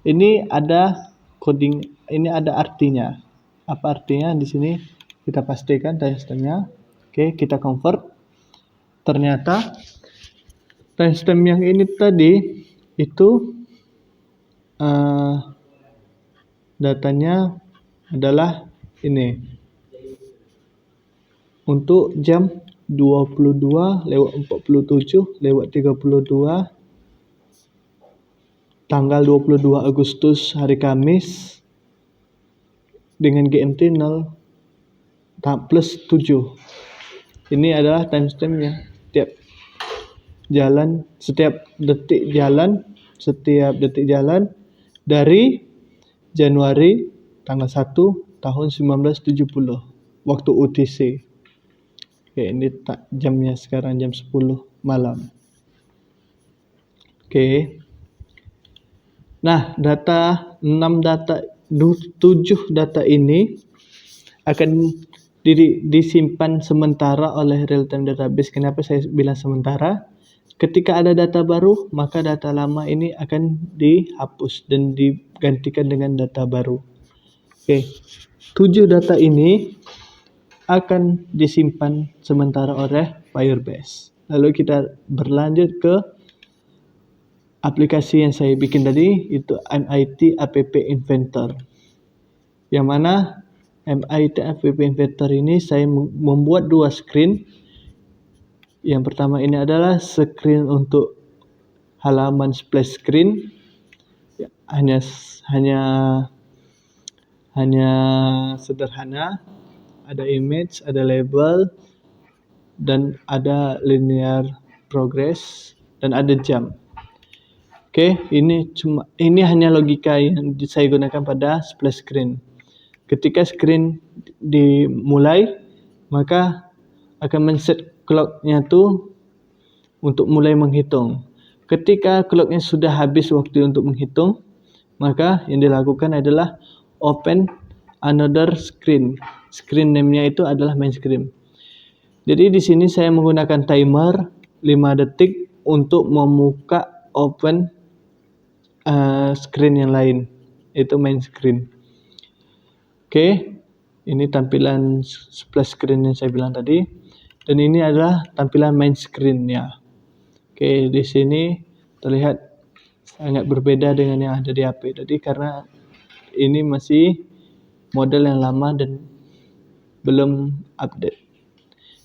Ini ada coding, ini ada artinya. Apa artinya di sini? Kita pastikan timestampnya. Kita convert. Ternyata timestamp yang ini tadi itu datanya adalah ini untuk jam 22:47:32 tanggal 22 Agustus hari Kamis dengan GMT 0 plus 7. Ini adalah timestampnya. Setiap detik jalan dari Januari tanggal 1 tahun 1970 waktu UTC. Ini jamnya sekarang jam 10 malam. Nah, 7 data ini akan disimpan sementara oleh real-time database. Kenapa saya bilang sementara? Ketika ada data baru, maka data lama ini akan dihapus dan digantikan dengan data baru. 7 data ini akan disimpan sementara oleh Firebase. Lalu kita berlanjut ke aplikasi yang saya bikin tadi, itu MIT App Inventor. Yang mana MIT App Inventor ini saya membuat 2 screen. Yang pertama ini adalah screen untuk halaman splash screen. Hanya sederhana. Ada image, ada label, dan ada linear progress, dan ada jam. Ini hanya logika yang saya gunakan pada splash screen. Ketika screen dimulai, maka akan men-set clock-nya tuh untuk mulai menghitung. Ketika clock-nya sudah habis waktu untuk menghitung, maka yang dilakukan adalah open another screen. Screen name-nya itu adalah main screen. Jadi di sini saya menggunakan timer 5 detik untuk membuka open screen yang lain, itu main screen. Ini tampilan splash screen yang saya bilang tadi, dan ini adalah tampilan main screen-nya. Di sini terlihat sangat berbeda dengan yang ada di HP tadi karena ini masih model yang lama dan belum update.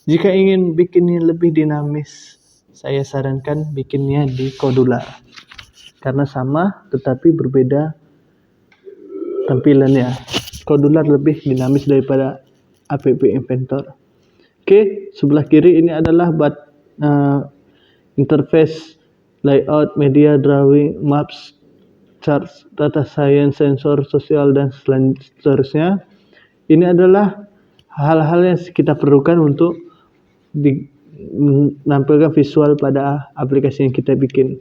Jika ingin bikinnya lebih dinamis, saya sarankan bikinnya di Kodular. Karena sama tetapi berbeda tampilannya. Kodular lebih dinamis daripada App Inventor. Sebelah kiri ini adalah interface, layout, media, drawing, maps, charts, data science, sensor, sosial, dan seterusnya. Ini adalah hal-hal yang kita perlukan untuk menampilkan visual pada aplikasi yang kita bikin.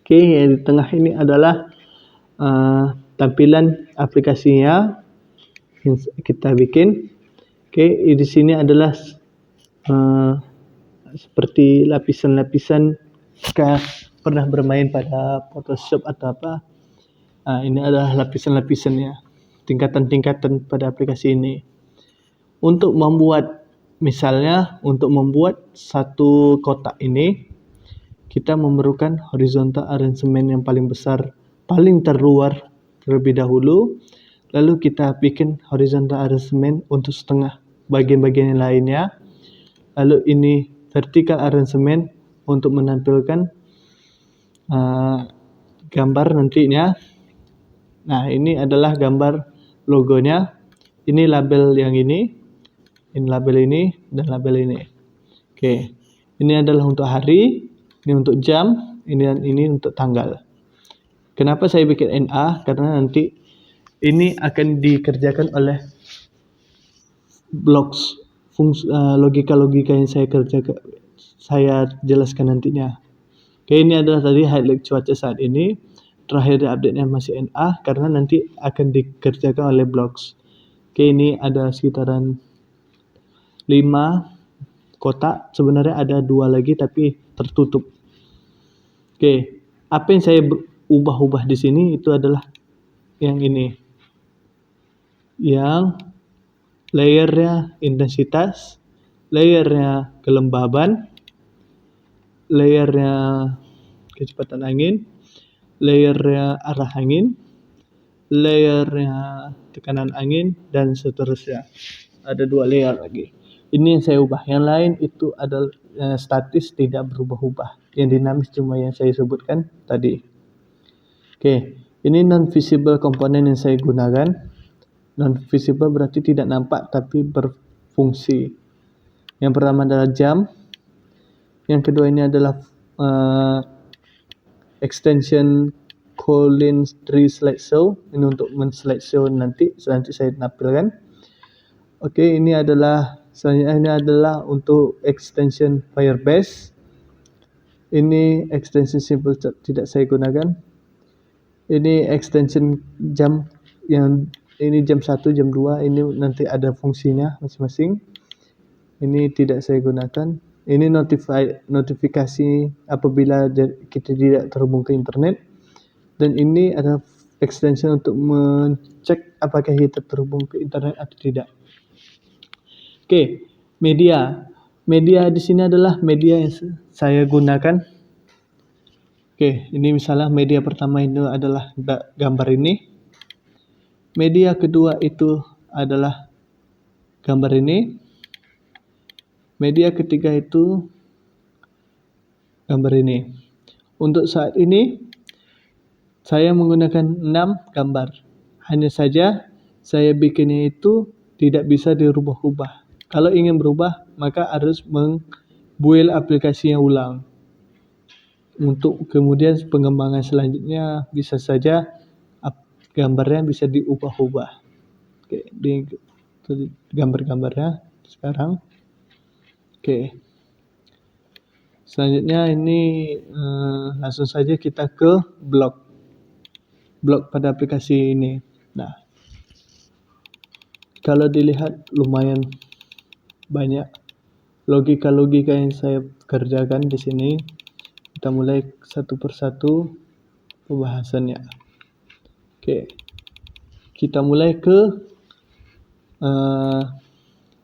Yang di tengah ini adalah tampilan aplikasinya yang kita bikin. Di sini adalah seperti lapisan-lapisan jika pernah bermain pada Photoshop atau apa. Ini adalah lapisan-lapisannya, tingkatan-tingkatan pada aplikasi ini. Untuk membuat satu kotak ini, kita memerlukan horizontal arrangement yang paling besar, paling terluar terlebih dahulu. Lalu kita bikin horizontal arrangement untuk setengah bagian-bagian yang lainnya. Lalu ini vertical arrangement untuk menampilkan gambar nantinya. Nah, ini adalah gambar logonya. Ini label yang ini label ini, dan label ini. Ini adalah untuk hari, ini untuk jam, ini untuk tanggal. Kenapa saya bikin NA? Karena nanti ini akan dikerjakan oleh blocks logika-logika yang saya jelaskan nantinya. Oke, ini adalah tadi highlight cuaca saat ini. Terakhir update-nya masih NA karena nanti akan dikerjakan oleh Blocks. Oke, ini ada sekitaran 5 kotak. Sebenarnya ada 2 lagi tapi tertutup. Oke, apa yang saya ubah-ubah di sini itu adalah yang ini. Yang layernya intensitas, layernya kelembaban, layernya kecepatan angin, layernya arah angin, layernya tekanan angin, dan seterusnya. Ada 2 layer lagi. Ini yang saya ubah. Yang lain itu adalah statis, tidak berubah-ubah. Yang dinamis cuma yang saya sebutkan tadi. Oke, ini non-visible komponen yang saya gunakan. Non-visible berarti tidak nampak tapi berfungsi. Yang pertama adalah jam. Yang kedua ini adalah extension Collins Tree Slideshow. Ini untuk men-slideshow nanti saya tampilkan. Oke, ini adalah selanjutnya ini adalah untuk extension Firebase. Ini extension Simple Chart tidak saya gunakan. Ini extension jam, yang ini jam 1, jam 2, ini nanti ada fungsinya masing-masing. Ini tidak saya gunakan. Ini notifikasi apabila kita tidak terhubung ke internet. Dan ini ada extension untuk mengecek apakah kita terhubung ke internet atau tidak. Oke, media. Media di sini adalah media yang saya gunakan. Oke, ini misalnya media pertama itu adalah gambar ini. Media kedua itu adalah gambar ini. Media ketiga itu gambar ini. Untuk saat ini saya menggunakan 6 gambar. Hanya saja saya bikinnya itu tidak bisa dirubah-ubah. Kalau ingin berubah, maka harus membuild aplikasinya ulang. Untuk kemudian pengembangan selanjutnya bisa saja gambarnya bisa diubah-ubah. Oke, di gambar-gambarnya sekarang. Oke. Selanjutnya ini langsung saja kita ke blok pada aplikasi ini. Nah, kalau dilihat lumayan banyak logika-logika yang saya kerjakan di sini. Kita mulai satu persatu pembahasannya. Oke, kita mulai ke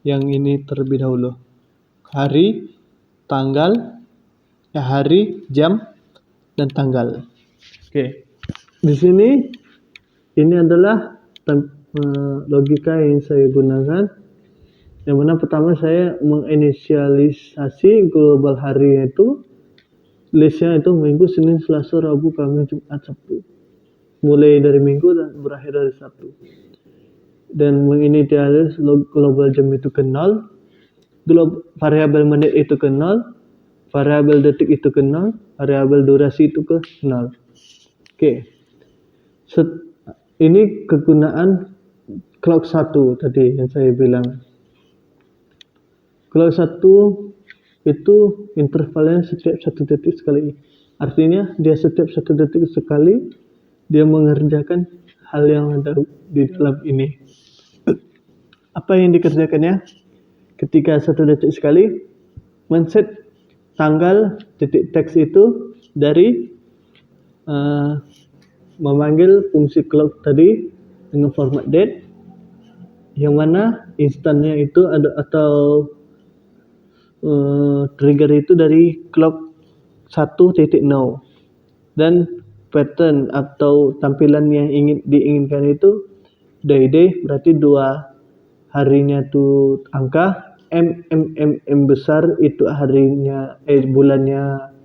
yang ini terlebih dahulu. Hari, tanggal, hari, jam, dan tanggal. Oke, di sini ini adalah logika yang saya gunakan. Yang mana pertama saya menginisialisasi global hari itu, listnya itu Minggu, Senin, Selasa, Rabu, Kamis, Jumat, Sabtu. Mulai dari Minggu dan berakhir dari Sabtu. Dan menginisialis global jam itu ke 0, variabel menit itu ke 0, variabel detik itu ke 0, variabel durasi itu ke 0. Oke. Ini kegunaan clock 1 tadi yang saya bilang. Clock 1 itu intervalnya setiap 1 detik sekali. Artinya dia setiap 1 detik sekali dia mengerjakan hal yang ada di dalam ini. Apa yang dikerjakannya? Ketika 1 detik sekali, men-set tanggal titik teks itu dari memanggil fungsi clock tadi dengan format date, yang mana instannya itu ada atau trigger itu dari clock 1.0, dan pattern atau tampilan yang diinginkan itu day berarti 2 harinya tuh angka, M besar itu harinya bulannya,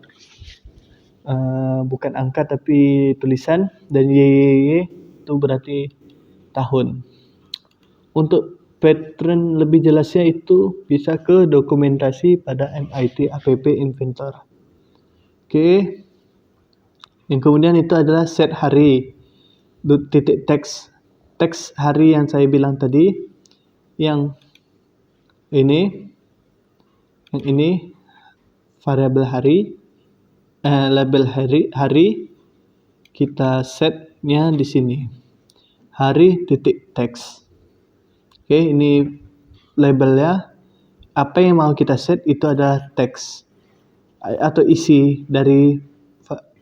bukan angka tapi tulisan, dan Y itu berarti tahun. Untuk pattern lebih jelasnya itu bisa ke dokumentasi pada MIT App Inventor. Oke. Yang kemudian itu adalah set hari, titik teks hari yang saya bilang tadi, yang ini variabel hari, label hari kita setnya di sini. Hari titik teks. Oke, ini labelnya. Apa yang mau kita set itu adalah teks atau isi dari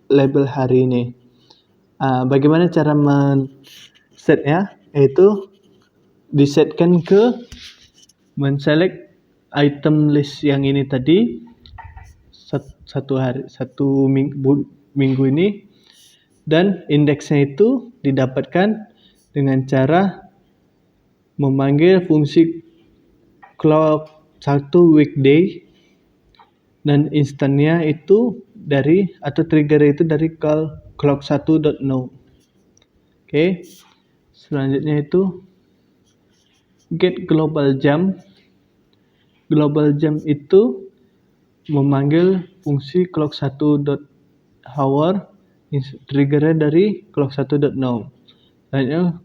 label hari ini. Bagaimana cara men-setnya? Yaitu disetkan ke men-select item list yang ini tadi satu minggu ini, dan indeksnya itu didapatkan dengan cara memanggil fungsi clock 1 weekday, dan instannya itu dari atau trigger itu dari clock 1.no. Oke. Selanjutnya itu get global jump. Global jump itu memanggil fungsi clock 1.hour, triggernya dari clock 1.no. Selanjutnya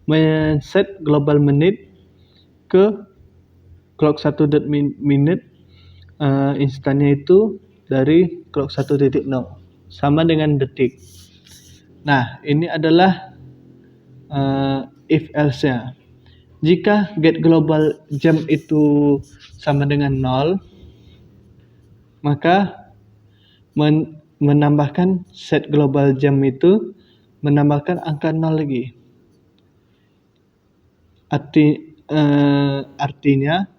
men-set global menit ke clock 1.minute, instannya itu dari clock 1.0 sama dengan detik. Nah, ini adalah if else-nya. Jika get global jump itu sama dengan 0, maka menambahkan set global jump itu menambahkan angka 0 lagi. Artinya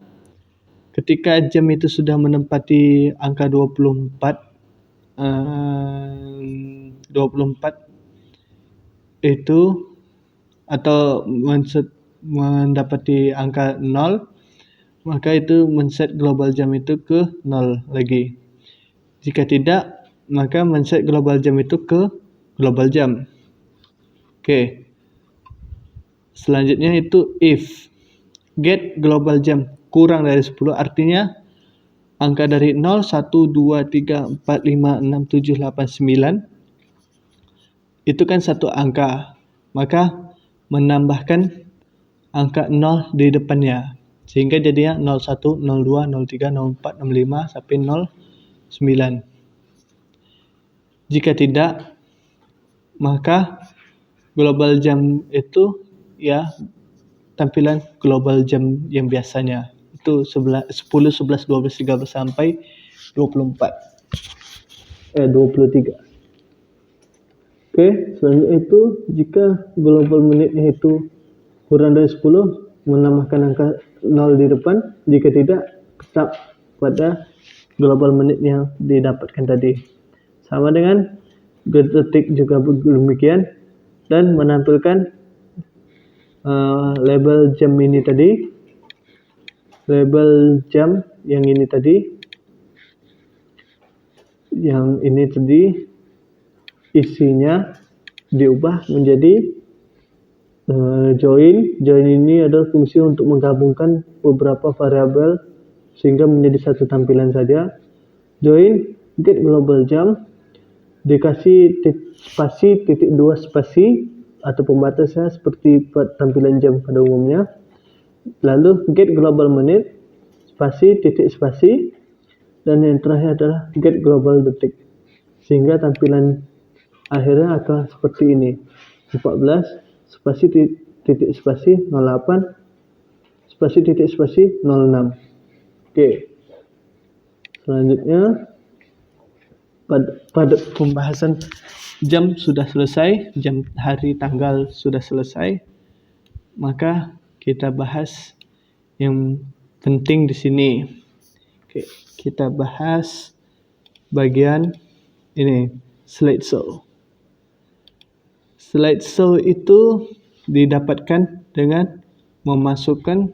ketika jam itu sudah menempati angka 24 itu atau mendapati angka 0, maka itu men-set global jam itu ke 0 lagi. Jika tidak, maka men-set global jam itu ke global jam. Oke. Selanjutnya itu if get global jam kurang dari 10, artinya angka dari 0, 1, 2, 3, 4, 5, 6, 7, 8, 9 itu kan satu angka, maka menambahkan angka 0 di depannya sehingga jadinya 01, 02, 03, 04, 05 sampai 09. Jika tidak, maka global jam itu ya tampilan global jam yang biasanya itu 10, 11, 12, 13 sampai 23. Oke, selanjutnya itu jika global menitnya itu kurang dari 10, menambahkan angka 0 di depan. Jika tidak, tetap pada global menit yang didapatkan tadi. Sama dengan detik juga demikian, dan menampilkan label jam ini tadi, label jam yang ini tadi, isinya diubah menjadi join. Join ini adalah fungsi untuk menggabungkan beberapa variabel sehingga menjadi satu tampilan saja. Join get global jam dikasih spasi titik 2 spasi atau pembatasnya seperti tampilan jam pada umumnya. Lalu get global menit spasi titik spasi, dan yang terakhir adalah get global detik, sehingga tampilan akhirnya akan seperti ini: 14 spasi titik spasi 08 spasi titik spasi 06. Oke. Selanjutnya pada pembahasan jam sudah selesai, jam, hari, tanggal sudah selesai, maka kita bahas yang penting di sini. Oke, kita bahas bagian ini, slideshow. Slideshow itu didapatkan dengan memasukkan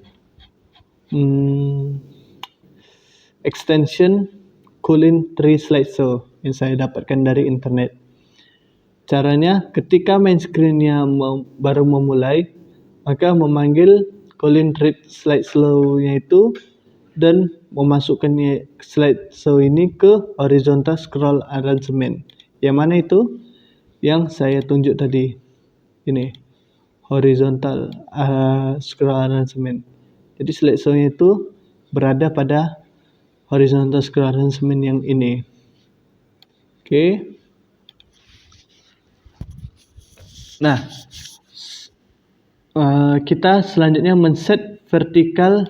extension Colin 3 slideshow yang saya dapatkan dari internet. Caranya, ketika main screen-nya baru memulai, maka memanggil Colin 3 slideshow-nya itu dan memasukkan slideshow ini ke horizontal scroll arrangement. Yang mana itu? Yang saya tunjuk tadi. Ini horizontal scroll arrangement. Jadi slideshow-nya itu berada pada horizontal scroll arrangement yang ini. Oke. Nah, kita selanjutnya men-set vertical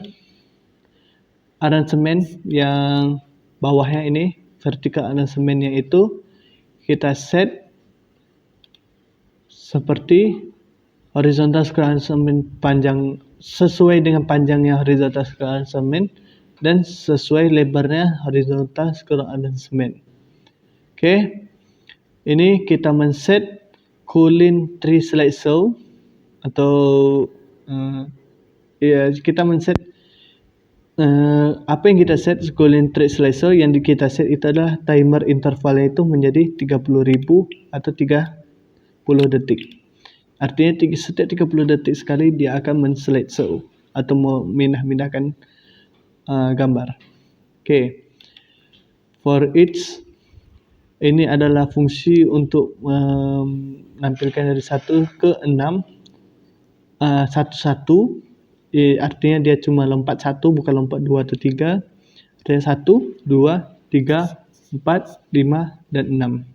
arrangement yang bawahnya ini. Vertical arrangementnya itu kita set seperti horizontal scroll arrangement panjang sesuai dengan panjangnya horizontal scroll arrangement dan sesuai lebarnya horizontal scroll arrangement. Oke. Ini kita men-set Koolin Tree Slideshow atau kita men-set apa yang kita set Koolin Tree Slideshow yang kita set itu adalah timer intervalnya itu menjadi 30.000 atau 30 detik. Artinya setiap 30 detik sekali dia akan men-slideshow atau memindahkan gambar. Oke. For each ini adalah fungsi untuk menampilkan dari 1 ke 6 satu-satu. Artinya dia cuma lompat 1 bukan lompat 2 atau 3. Artinya 1, 2, 3, 4, 5 dan 6.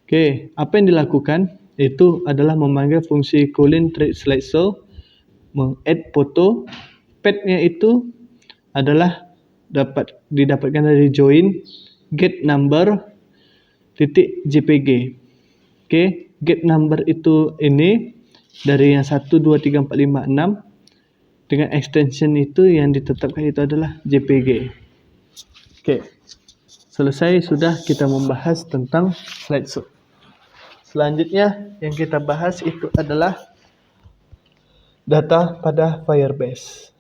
Oke, apa yang dilakukan itu adalah memanggil fungsi Koolin Tree Slideshow, meng-add foto. Path-nya itu adalah didapatkan dari join get number .jpg. Oke, get number itu ini dari yang 1, 2, 3, 4, 5, 6 dengan extension itu yang ditetapkan itu adalah jpg. Oke, selesai sudah kita membahas tentang slideshow. Selanjutnya yang kita bahas itu adalah data pada Firebase.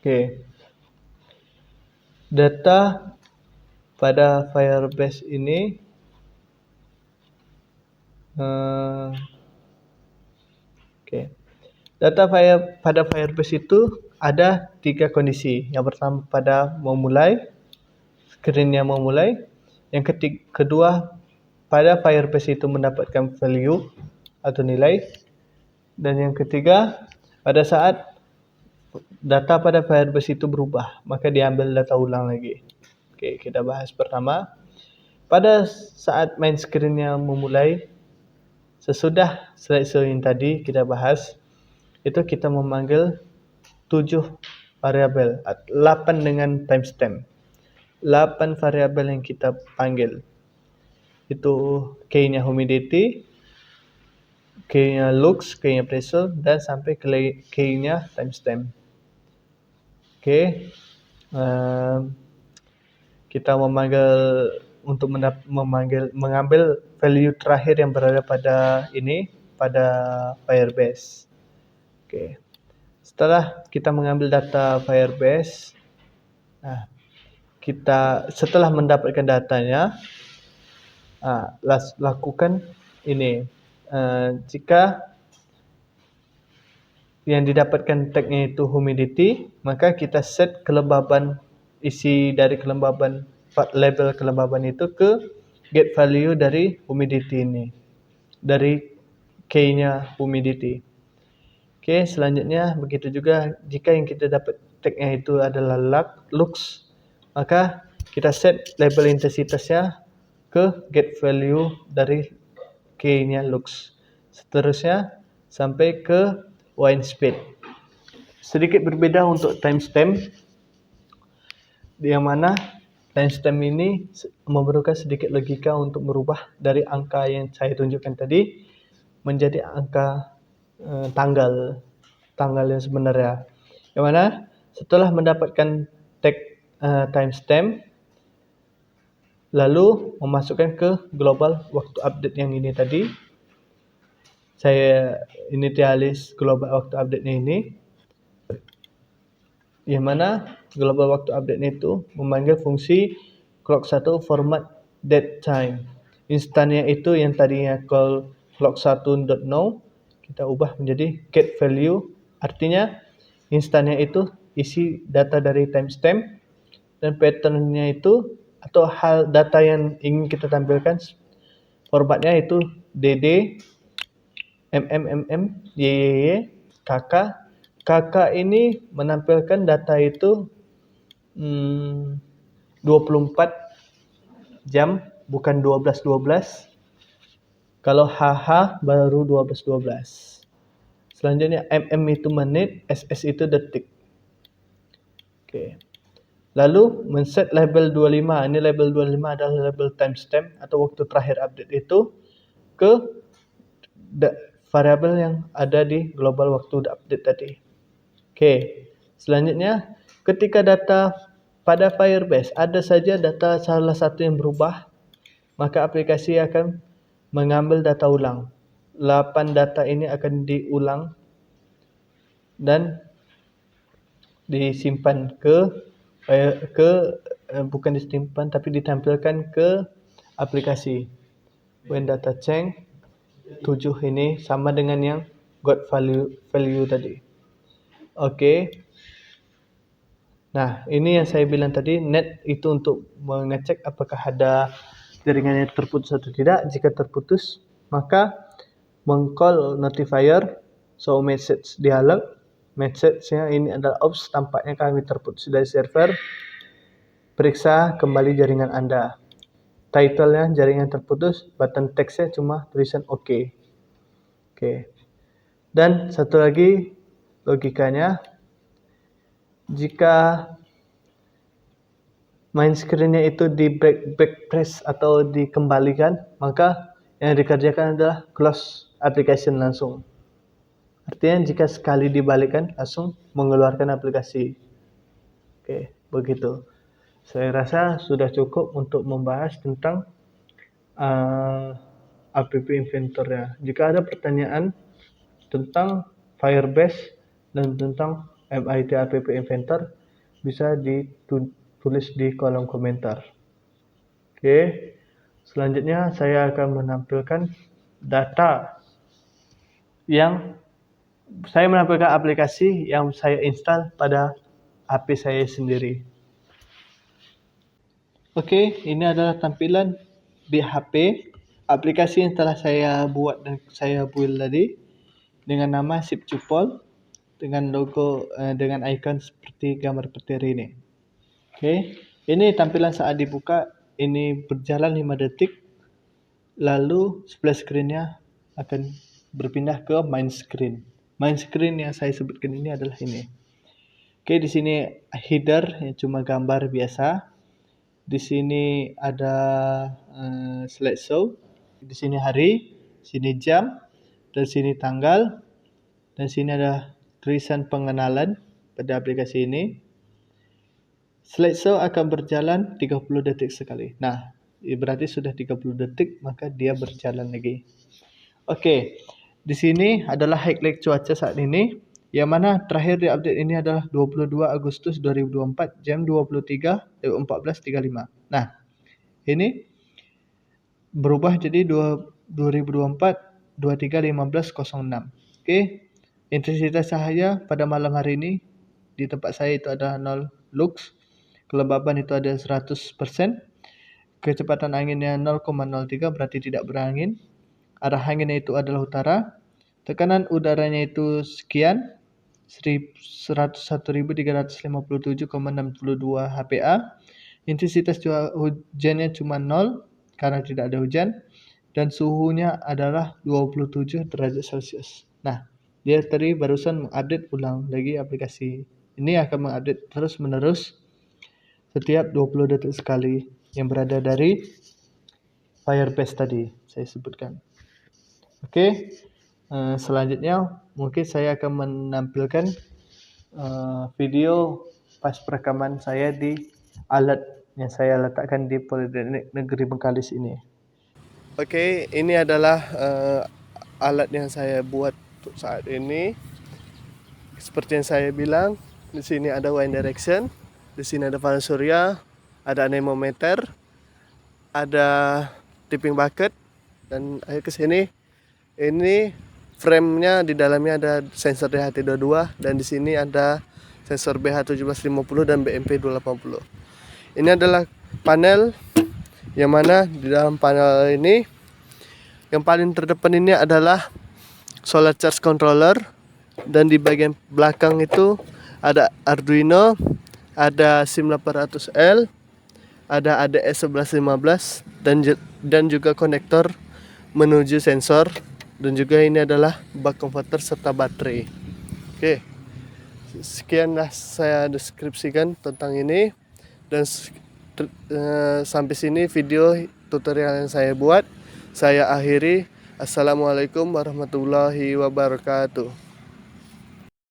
Oke, data pada Firebase ini data pada Firebase itu ada 3 kondisi. Yang pertama pada memulai, screen-nya memulai. Yang kedua pada Firebase itu mendapatkan value atau nilai. Dan yang ketiga pada saat data pada Firebase itu berubah, maka diambil data ulang lagi. Oke, kita bahas pertama. Pada saat main screen-nya memulai, sesudah slideshow yang tadi kita bahas, itu kita memanggil 7 variabel, 8 dengan timestamp. 8 variabel yang kita panggil. Itu key-nya humidity, key-nya lux, key-nya pressure, dan sampai key-nya timestamp. Oke. Kita mengambil value terakhir yang berada pada Firebase. Oke. Setelah kita mengambil data Firebase, setelah mendapatkan datanya, lakukan ini. Jika yang didapatkan tag-nya itu humidity, maka kita set kelembaban isi dari label kelembaban itu ke get value dari humidity ini, dari key-nya humidity. Oke, selanjutnya begitu juga jika yang kita dapat tag-nya itu adalah lux, maka kita set label intensitasnya ke get value dari key-nya lux. Seterusnya sampai ke wind speed. Sedikit berbeda untuk timestamp, yang mana timestamp ini memerlukan sedikit logika untuk merubah dari angka yang saya tunjukkan tadi menjadi angka tanggal yang sebenarnya. Yang mana setelah mendapatkan tag timestamp, lalu memasukkan ke global waktu update yang ini tadi. Saya initialize global waktu update-nya ini, yang mana global waktu update itu memanggil fungsi clock1 format date time. Instannya itu yang tadinya call clock1.now, kita ubah menjadi get value. Artinya instannya itu isi data dari timestamp, dan patternnya itu atau hal data yang ingin kita tampilkan formatnya itu dd, yy, kk. KK ini menampilkan data itu 24 jam, bukan 12.12. Kalau HH baru 12.12. Selanjutnya mm itu menit, ss itu detik. Oke. Lalu men-set label 25. Ini label 25 adalah label timestamp atau waktu terakhir update itu ke variabel yang ada di global waktu update tadi. Oke. Selanjutnya, ketika data pada Firebase ada saja data salah satu yang berubah, maka aplikasi akan mengambil data ulang. 8 data ini akan diulang dan disimpan bukan disimpan tapi ditampilkan ke aplikasi. When data change 7 ini sama dengan yang got value tadi. Oke. Nah, ini yang saya bilang tadi, net itu untuk mengecek apakah ada jaringan yang terputus atau tidak. Jika terputus, maka meng-call notifier, so message dialog. Message-nya ini adalah oops, tampaknya kami terputus dari server. Periksa kembali jaringan Anda. Title-nya jaringan terputus, button text-nya cuma tulisan OK. Oke. Dan satu lagi logikanya, jika main screen-nya itu di backtrace atau dikembalikan, maka yang dikerjakan adalah close application langsung. Artinya jika sekali dibalikkan langsung mengeluarkan aplikasi. Oke, begitu. Saya rasa sudah cukup untuk membahas tentang app inventor ya. Jika ada pertanyaan tentang Firebase dan tentang MIT app inventor, bisa ditulis di kolom komentar. Oke, selanjutnya saya akan menampilkan data yang saya menampilkan aplikasi yang saya install pada HP saya sendiri. Oke, ini adalah tampilan di HP aplikasi yang telah saya buat dan saya build tadi dengan nama SipCupol dengan logo dengan icon seperti gambar petir ini. Oke, ini tampilan saat dibuka. Ini berjalan 5 detik, lalu splash screen-nya akan berpindah ke main screen. Main screen yang saya sebutkan ini adalah ini. Oke, di sini header yang cuma gambar biasa. Di sini ada slideshow. Di sini hari, sini jam, dan sini tanggal, dan sini ada tulisan pengenalan pada aplikasi ini. Slideshow akan berjalan 30 detik sekali. Nah, berarti sudah 30 detik, maka dia berjalan lagi. Oke, di sini adalah highlight cuaca saat ini, yang mana terakhir di update ini adalah 22 Agustus 2024 jam 23.14.35. Nah, ini berubah jadi 2024 23.15.06. Oke, intensitas cahaya pada malam hari ini di tempat saya itu ada 0 lux. Kelembaban itu ada 100%. Kecepatan anginnya 0,03 berarti tidak berangin. Arah anginnya itu adalah utara. Tekanan udaranya itu sekian 101.357,62 HPA. Intensitas hujannya cuma 0 karena tidak ada hujan. Dan suhunya adalah 27 derajat Celcius. Nah, dia tadi barusan mengupdate ulang lagi aplikasi. Ini akan mengupdate terus menerus setiap 20 detik sekali yang berada dari Firebase tadi saya sebutkan. Oke, selanjutnya mungkin saya akan menampilkan video pas perekaman saya di alat yang saya letakkan di Politeknik Negeri Bengkalis ini. Oke, ini adalah alat yang saya buat untuk saat ini. Seperti yang saya bilang, di sini ada wind direction. Di sini ada panel surya, ada anemometer, ada tipping bucket, dan ayo ke sini. Ini frame-nya di dalamnya ada sensor DHT22 dan di sini ada sensor BH1750 dan BMP280. Ini adalah panel yang mana di dalam panel ini yang paling terdepan ini adalah solar charge controller dan di bagian belakang itu ada Arduino, ada SIM800L, ada ADS 1115 dan juga konektor menuju sensor, dan juga ini adalah buck converter serta baterai. Oke, sekianlah saya deskripsikan tentang ini, dan sampai sini video tutorial yang saya buat. Saya akhiri. Assalamualaikum warahmatullahi wabarakatuh.